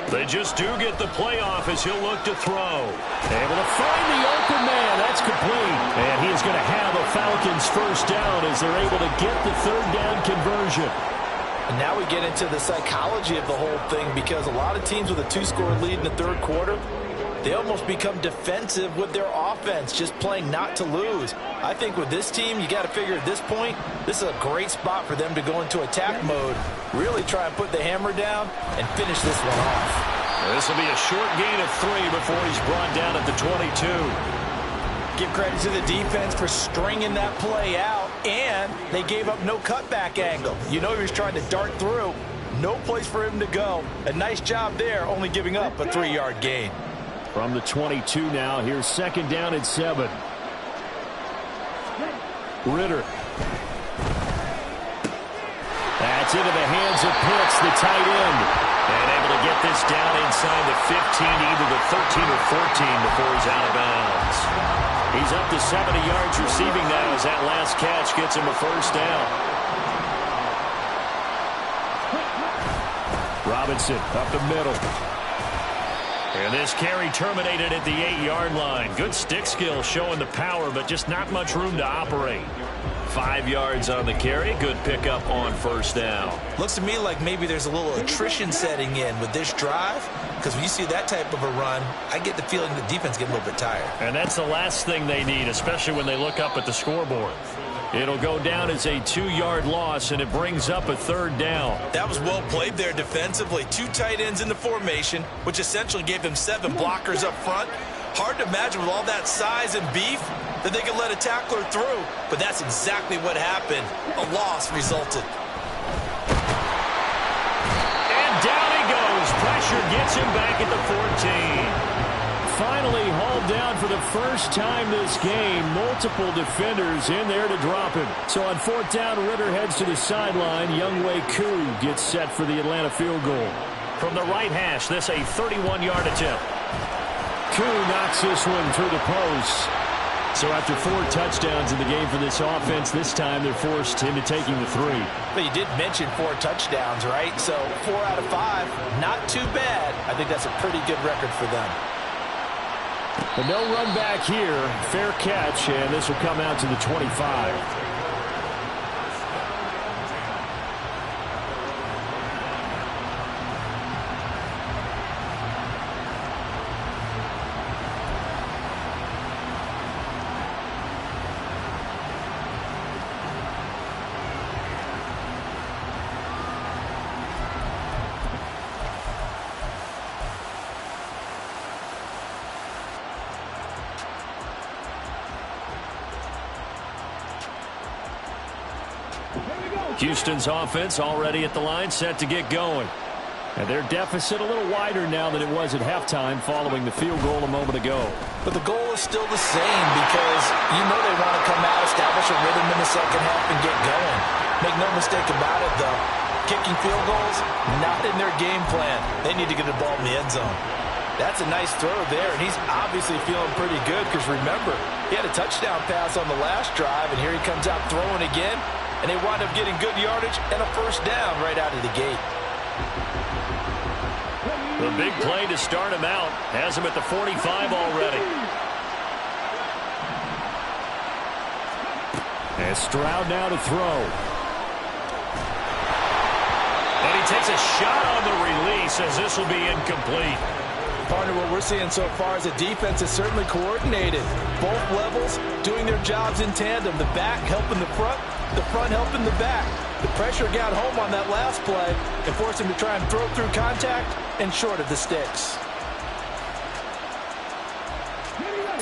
They just do get the playoff as he'll look to throw. Able to find the open man. That's complete. And he is going to have a Falcons 1st down as they're able to get the 3rd down conversion. And now we get into the psychology of the whole thing, because a lot of teams with a 2-score lead in the 3rd quarter, they almost become defensive with their offense, just playing not to lose. I think with this team, you got to figure at this point, this is a great spot for them to go into attack mode, really try and put the hammer down and finish this one off. This will be a short gain of 3 before he's brought down at the 22. Give credit to the defense for stringing that play out, and they gave up no cutback angle. You know he was trying to dart through. No place for him to go. A nice job there, only giving up a 3-yard gain. From the 22 now, here's second down and 7. Ritter. That's into the hands of Pitts, the tight end. And able to get this down inside the 15, either the 13 or 14 before he's out of bounds. He's up to 70 yards receiving now as that last catch gets him a first down. Robinson up the middle. And this carry terminated at the 8-yard line. Good stick skill showing the power, but just not much room to operate. 5 yards on the carry. Good pickup on first down. Looks to me like maybe there's a little attrition setting in with this drive, because when you see that type of a run, I get the feeling the defense getting a little bit tired. And that's the last thing they need, especially when they look up at the scoreboard. It'll go down as a 2-yard loss, and it brings up a third down. That was well played there defensively. 2 tight ends in the formation, which essentially gave them 7 blockers up front. Hard to imagine with all that size and beef that they could let a tackler through, but that's exactly what happened. A loss resulted. And down he goes. Pressure gets him back at the 14. Finally hauled down for the first time this game. Multiple defenders in there to drop him. So on 4th down, Ritter heads to the sideline. Younghoe Koo gets set for the Atlanta field goal. From the right hash, this a 31-yard attempt. Koo knocks this one through the post. So after 4 touchdowns in the game for this offense, this time they're forced into taking the 3. But you did mention 4 touchdowns, right? So 4 out of 5, not too bad. I think that's a pretty good record for them. But no run back here. Fair catch, and this will come out to the 25. Houston's offense already at the line, set to get going. And their deficit a little wider now than it was at halftime following the field goal a moment ago. But the goal is still the same, because you know they want to come out, establish a rhythm in the second half, and get going. Make no mistake about it, though. Kicking field goals, not in their game plan. They need to get the ball in the end zone. That's a nice throw there, and he's obviously feeling pretty good, because remember, he had a touchdown pass on the last drive, and here he comes out throwing again. And they wind up getting good yardage and a first down right out of the gate. The big play to start him out has him at the 45 already. And Stroud now to throw. And he takes a shot on the release as this will be incomplete. Partner, what we're seeing so far is the defense is certainly coordinated. Both levels doing their jobs in tandem. The back helping the front helping the back. The pressure got home on that last play and forced him to try and throw through contact and short of the sticks.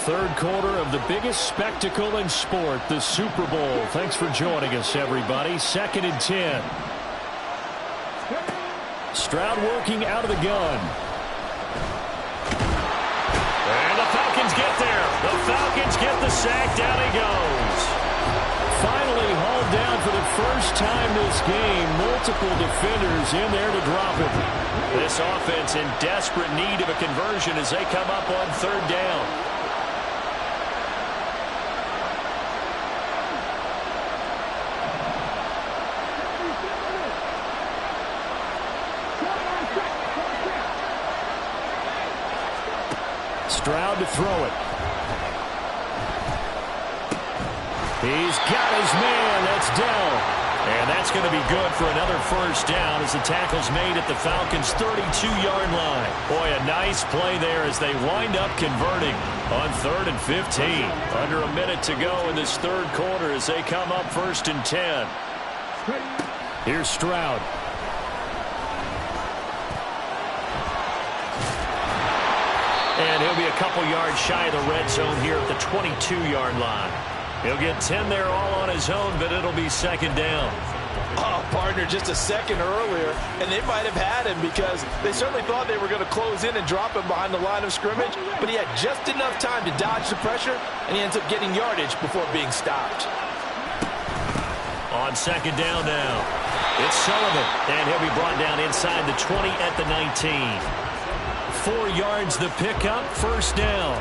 Third quarter of the biggest spectacle in sport, the Super Bowl. Thanks for joining us, everybody. 2nd and 10. Stroud working out of the gun. And the Falcons get there. The Falcons get the sack. Down he goes. Finally hauled down for the first time this game. Multiple defenders in there to drop him. This offense in desperate need of a conversion as they come up on 3rd down. Stroud to throw it. He's got his man. That's Dell. And that's going to be good for another first down as the tackle's made at the Falcons' 32-yard line. Boy, a nice play there as they wind up converting on 3rd and 15. Under a minute to go in this third quarter as they come up 1st and 10. Here's Stroud. And he'll be a couple yards shy of the red zone here at the 22-yard line. He'll get 10 there all on his own, but it'll be 2nd down. Oh, partner, just a second earlier, and they might have had him because they certainly thought they were going to close in and drop him behind the line of scrimmage, but he had just enough time to dodge the pressure, and he ends up getting yardage before being stopped. On second down now, it's Sullivan, and he'll be brought down inside the 20 at the 19. 4 yards the pickup, first down.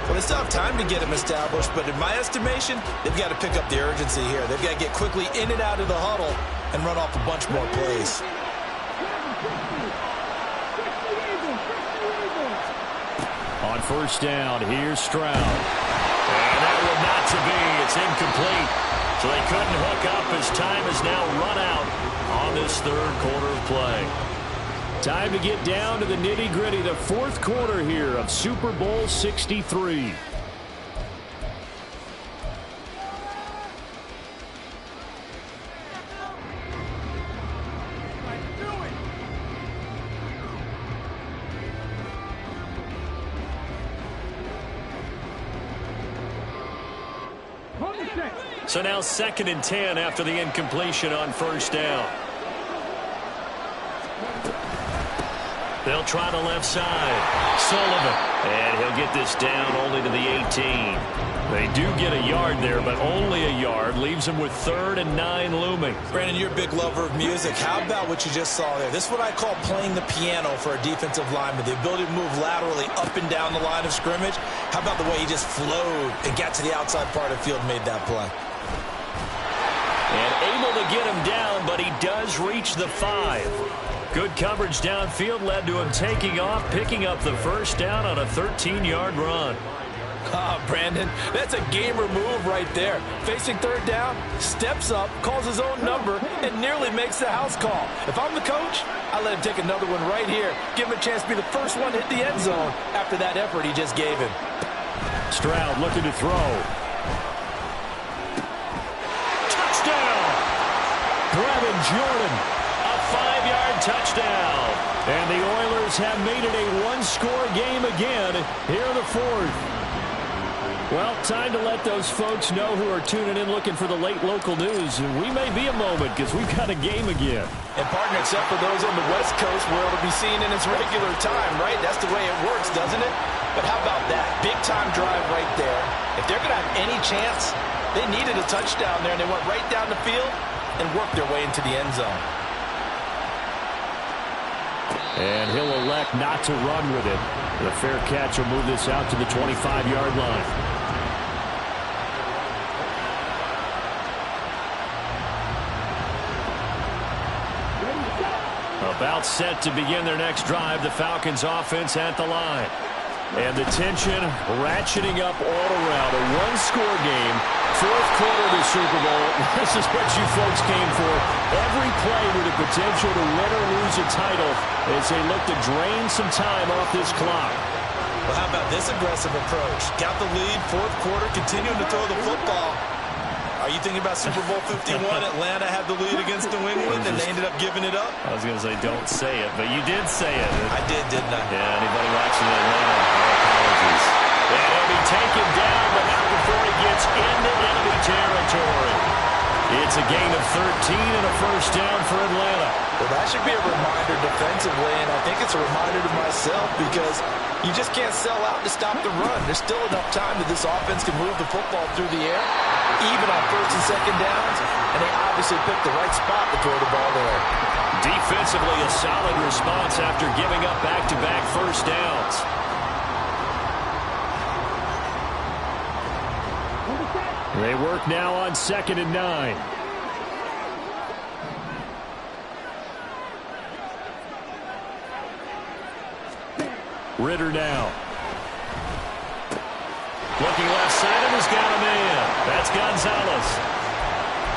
Well, they still have time to get him established, but in my estimation, they've got to pick up the urgency here. They've got to get quickly in and out of the huddle and run off a bunch more plays. On first down, here's Stroud. And that one not to be. It's incomplete. So they couldn't hook up as time is now run out on this third quarter of play. Time to get down to the nitty-gritty, the fourth quarter here of Super Bowl 63. So now 2nd and 10 after the incompletion on first down. They'll try the left side. Sullivan. And he'll get this down only to the 18. They do get a yard there, but only a yard. Leaves them with 3rd and 9 looming. Brandon, you're a big lover of music. How about what you just saw there? This is what I call playing the piano for a defensive lineman. The ability to move laterally up and down the line of scrimmage. How about the way he just flowed and got to the outside part of the field and made that play? And able to get him down, but he does reach the 5. Good coverage downfield led to him taking off, picking up the first down on a 13-yard run. Ah, Brandon, that's a gamer move right there. Facing 3rd down, steps up, calls his own number, and nearly makes the house call. If I'm the coach, I let him take another one right here. Give him a chance to be the first one to hit the end zone after that effort he just gave him. Stroud looking to throw. Touchdown! Brevin Jordan. 5-yard touchdown. And the Oilers have made it a one-score game again here in the 4th. Well, time to let those folks know who are tuning in looking for the late local news. We may be a moment because we've got a game again. And partner, except for those on the West Coast where it'll be seen in its regular time, right? That's the way it works, doesn't it? But how about that? Big-time drive right there. If they're going to have any chance, they needed a touchdown there, and they went right down the field and worked their way into the end zone. And he'll elect not to run with it. The fair catch will move this out to the 25-yard line. About set to begin their next drive, the Falcons offense at the line. And the tension ratcheting up all around. A one-score game, 4th quarter of the Super Bowl. This is what you folks came for. Every play with the potential to win or lose a title as they look to drain some time off this clock. Well, how about this aggressive approach? Got the lead, 4th quarter, continuing to throw the football. Are you thinking about Super Bowl 51? Atlanta had the lead against New England, and they ended up giving it up? I was going to say, don't say it, but you did say it. I did, didn't I? Yeah, anybody watching Atlanta, my apologies. And he'll be taken down, but not before he gets into enemy territory. It's a gain of 13 and a first down for Atlanta. Well, that should be a reminder defensively, and I think it's a reminder to myself because you just can't sell out to stop the run. There's still enough time that this offense can move the football through the air, even on 1st and 2nd downs, and they obviously picked the right spot to throw the ball there. Defensively, a solid response after giving up back-to-back first downs. They work now on 2nd and 9. Ritter now. Looking left side and has got him in. That's Gonzalez.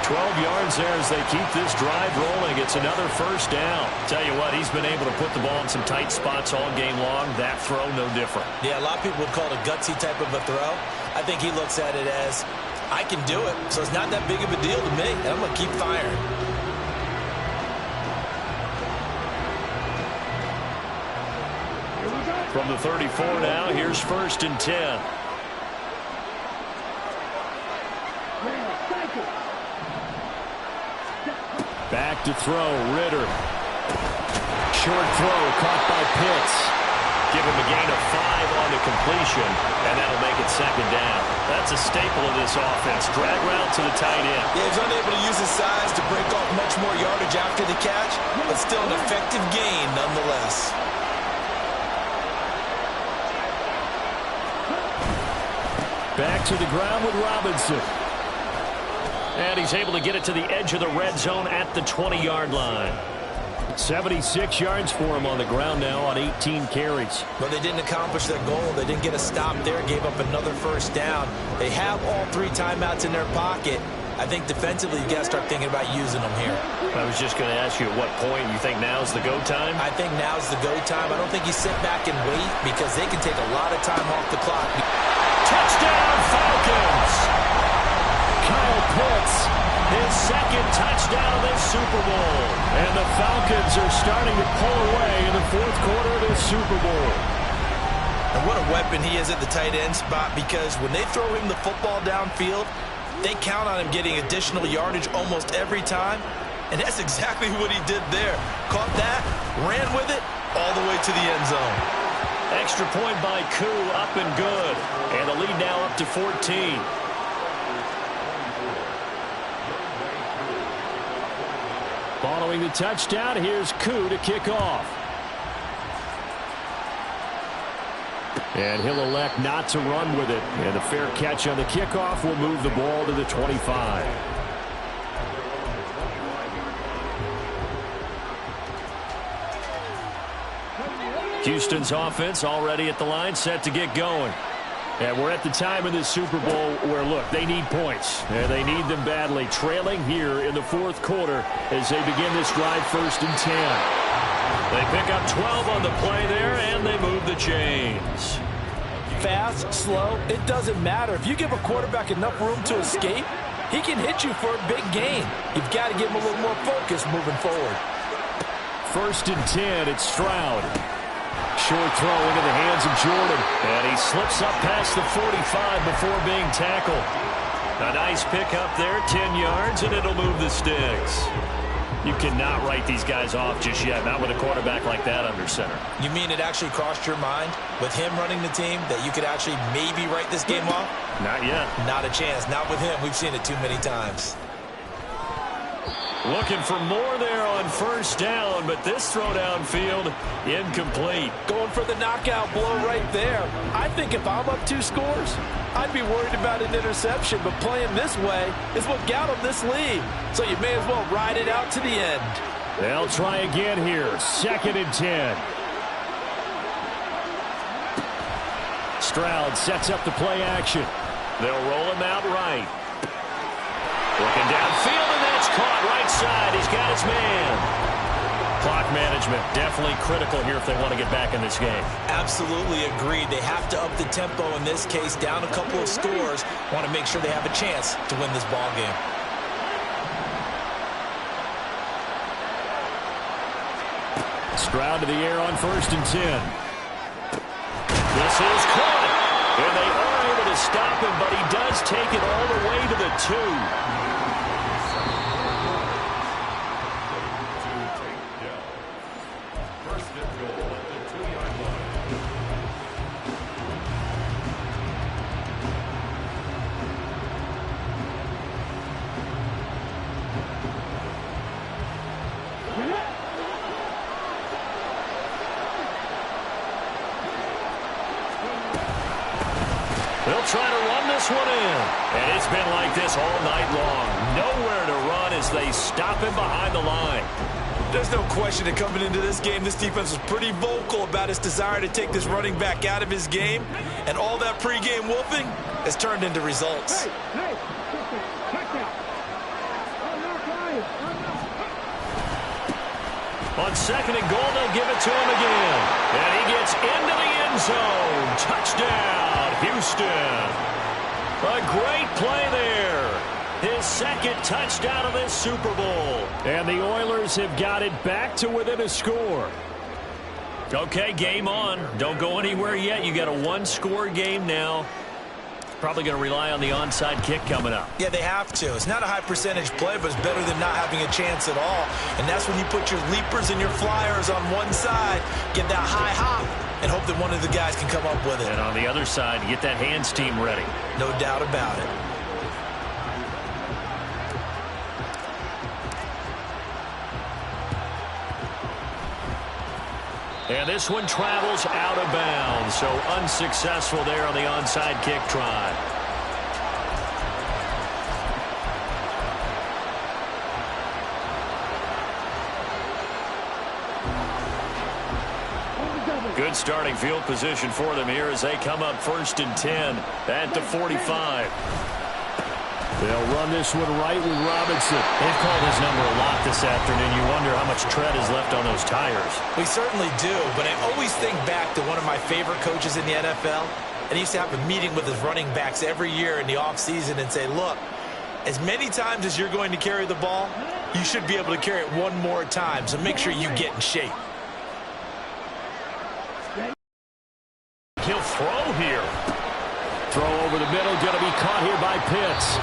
12 yards there as they keep this drive rolling. It's another first down. Tell you what, he's been able to put the ball in some tight spots all game long. That throw, no different. Yeah, a lot of people would call it a gutsy type of a throw. I think he looks at it as, I can do it, so it's not that big of a deal to me, and I'm going to keep firing. From the 34 now, here's 1st and 10. back to throw. Ritter. Short throw caught by Pitts. Give him a gain of 5 on the completion, and that'll make it 2nd down. That's a staple of this offense. Drag route to the tight end. Yeah, he's unable to use his size to break off much more yardage after the catch, but still an effective gain nonetheless. Back to the ground with Robinson. And he's able to get it to the edge of the red zone at the 20-yard line. 76 yards for him on the ground now on 18 carries. But they didn't accomplish their goal. They didn't get a stop there, gave up another 1st down. They have all 3 timeouts in their pocket. I think defensively, you got to start thinking about using them here. I was just going to ask you at what point you think now's the go time? I think now's the go time. I don't think you sit back and wait because they can take a lot of time off the clock. Touchdown, Falcons! Kyle Pitts, his 2nd touchdown of this Super Bowl. And the Falcons are starting to pull away in the 4th quarter of this Super Bowl. And what a weapon he is at the tight end spot, because when they throw him the football downfield, they count on him getting additional yardage almost every time. And that's exactly what he did there. Caught that, ran with it, all the way to the end zone. Extra point by Koo, up and good. And the lead now up to 14. Following the touchdown, here's Koo to kick off. And he'll elect not to run with it. And a fair catch on the kickoff will move the ball to the 25. Houston's offense already at the line, set to get going. And we're at the time in this Super Bowl where, look, they need points. And they need them badly. Trailing here in the 4th quarter as they begin this drive 1st and 10. They pick up 12 on the play there, and they move the chains. Fast, slow, it doesn't matter. If you give a quarterback enough room to escape, he can hit you for a big gain. You've got to give him a little more focus moving forward. 1st and 10, it's Stroud. Short throw into the hands of Jordan. And he slips up past the 45 before being tackled. A nice pickup there, 10 yards, and it'll move the sticks. You cannot write these guys off just yet, not with a quarterback like that under center. You mean it actually crossed your mind with him running the team that you could actually maybe write this game off? Not yet. Not a chance. Not with him. We've seen it too many times. Looking for more there on 1st down, but this throw downfield incomplete. Going for the knockout blow right there. I think if I'm up 2 scores, I'd be worried about an interception, but playing this way is what got them this lead. So you may as well ride it out to the end. They'll try again here. 2nd and 10. Stroud sets up the play action. They'll roll him out right. Looking downfield, and that's caught right side. He's got his man. Clock management definitely critical here if they want to get back in this game. Absolutely agreed. They have to up the tempo in this case, down a couple of scores. Want to make sure they have a chance to win this ball game. Stroud to the air on 1st and 10. This is caught. And they are able to stop him, but he does take it all the way to the 2. They'll try to run this one in. And it's been like this all night long. Nowhere to run as they stop him behind the line. There's no question that coming into this game, this defense was pretty vocal about its desire to take this running back out of his game. And all that pregame wolfing has turned into results. On 2nd and goal, they'll give it to him again. And he gets into the end zone. Touchdown, Houston. A great play there. His 2nd touchdown of this Super Bowl. And the Oilers have got it back to within a score. Okay, game on. Don't go anywhere yet. You got a 1-score game now. Probably going to rely on the onside kick coming up. Yeah, they have to. It's not a high percentage play, but it's better than not having a chance at all. And that's when you put your leapers and your flyers on one side, get that high hop, and hope that one of the guys can come up with it. And on the other side, get that hands team ready. No doubt about it. And this one travels out of bounds, so unsuccessful there on the onside kick try. Good starting field position for them here as they come up 1st and 10 at the 45. They'll run this one right with Robinson. They've called his number a lot this afternoon. You wonder how much tread is left on those tires. We certainly do, but I always think back to one of my favorite coaches in the NFL, and he used to have a meeting with his running backs every year in the offseason and say, look, as many times as you're going to carry the ball, you should be able to carry it one more time, so make sure you get in shape. He'll throw here. Throw over the middle, going to be caught here by Pitts.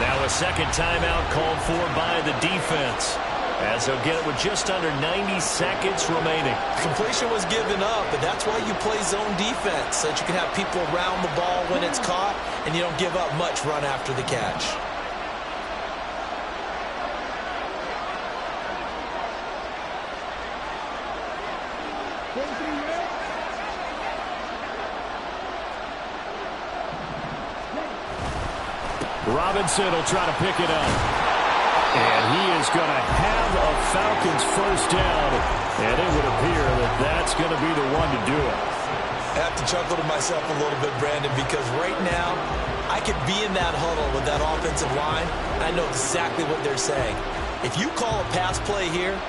Now a second timeout called for by the defense, as they'll get it with just under 90 seconds remaining. Completion was given up, but that's why you play zone defense, so that you can have people around the ball when it's caught, and you don't give up much run after the catch. Robinson will try to pick it up. And he is going to have a Falcons first down. And it would appear that that's going to be the one to do it. I have to chuckle to myself a little bit, Brandon, because right now I could be in that huddle with that offensive line. I know exactly what they're saying. If you call a pass play here,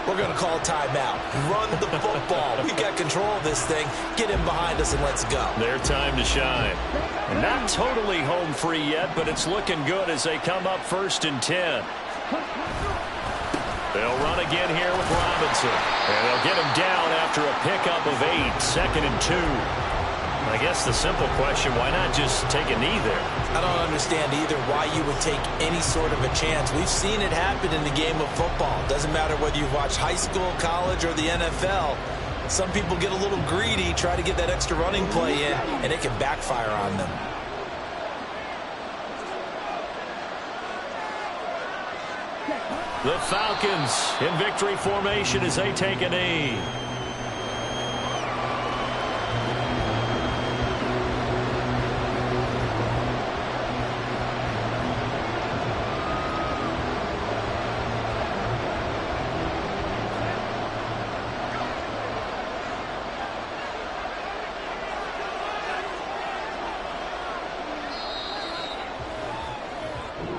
we're going to call timeout. Run the football. We've got control of this thing. Get him behind us and let's go. Their time to shine. And not totally home free yet, but it's looking good as they come up 1st and 10. They'll run again here with Robinson. And they'll get him down after a pickup of 8, 2nd and 2. I guess the simple question, why not just take a knee there? I don't understand either why you would take any sort of a chance. We've seen it happen in the game of football. Doesn't matter whether you've watched high school, college, or the NFL. Some people get a little greedy, try to get that extra running play in, and it can backfire on them. The Falcons in victory formation as they take a knee.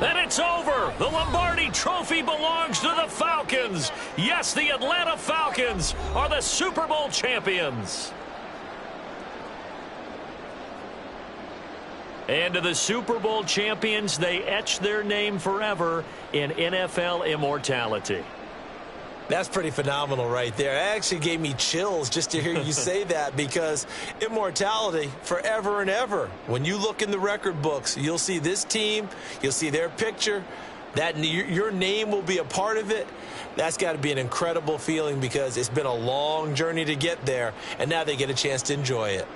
And it's over. The Lombardi Trophy belongs to the Falcons. Yes, the Atlanta Falcons are the Super Bowl champions. And to the Super Bowl champions, they etch their name forever in NFL immortality. That's pretty phenomenal right there. It actually gave me chills just to hear you say that, because immortality forever and ever. When you look in the record books, you'll see this team, you'll see their picture, that your name will be a part of it. That's got to be an incredible feeling, because it's been a long journey to get there, and now they get a chance to enjoy it.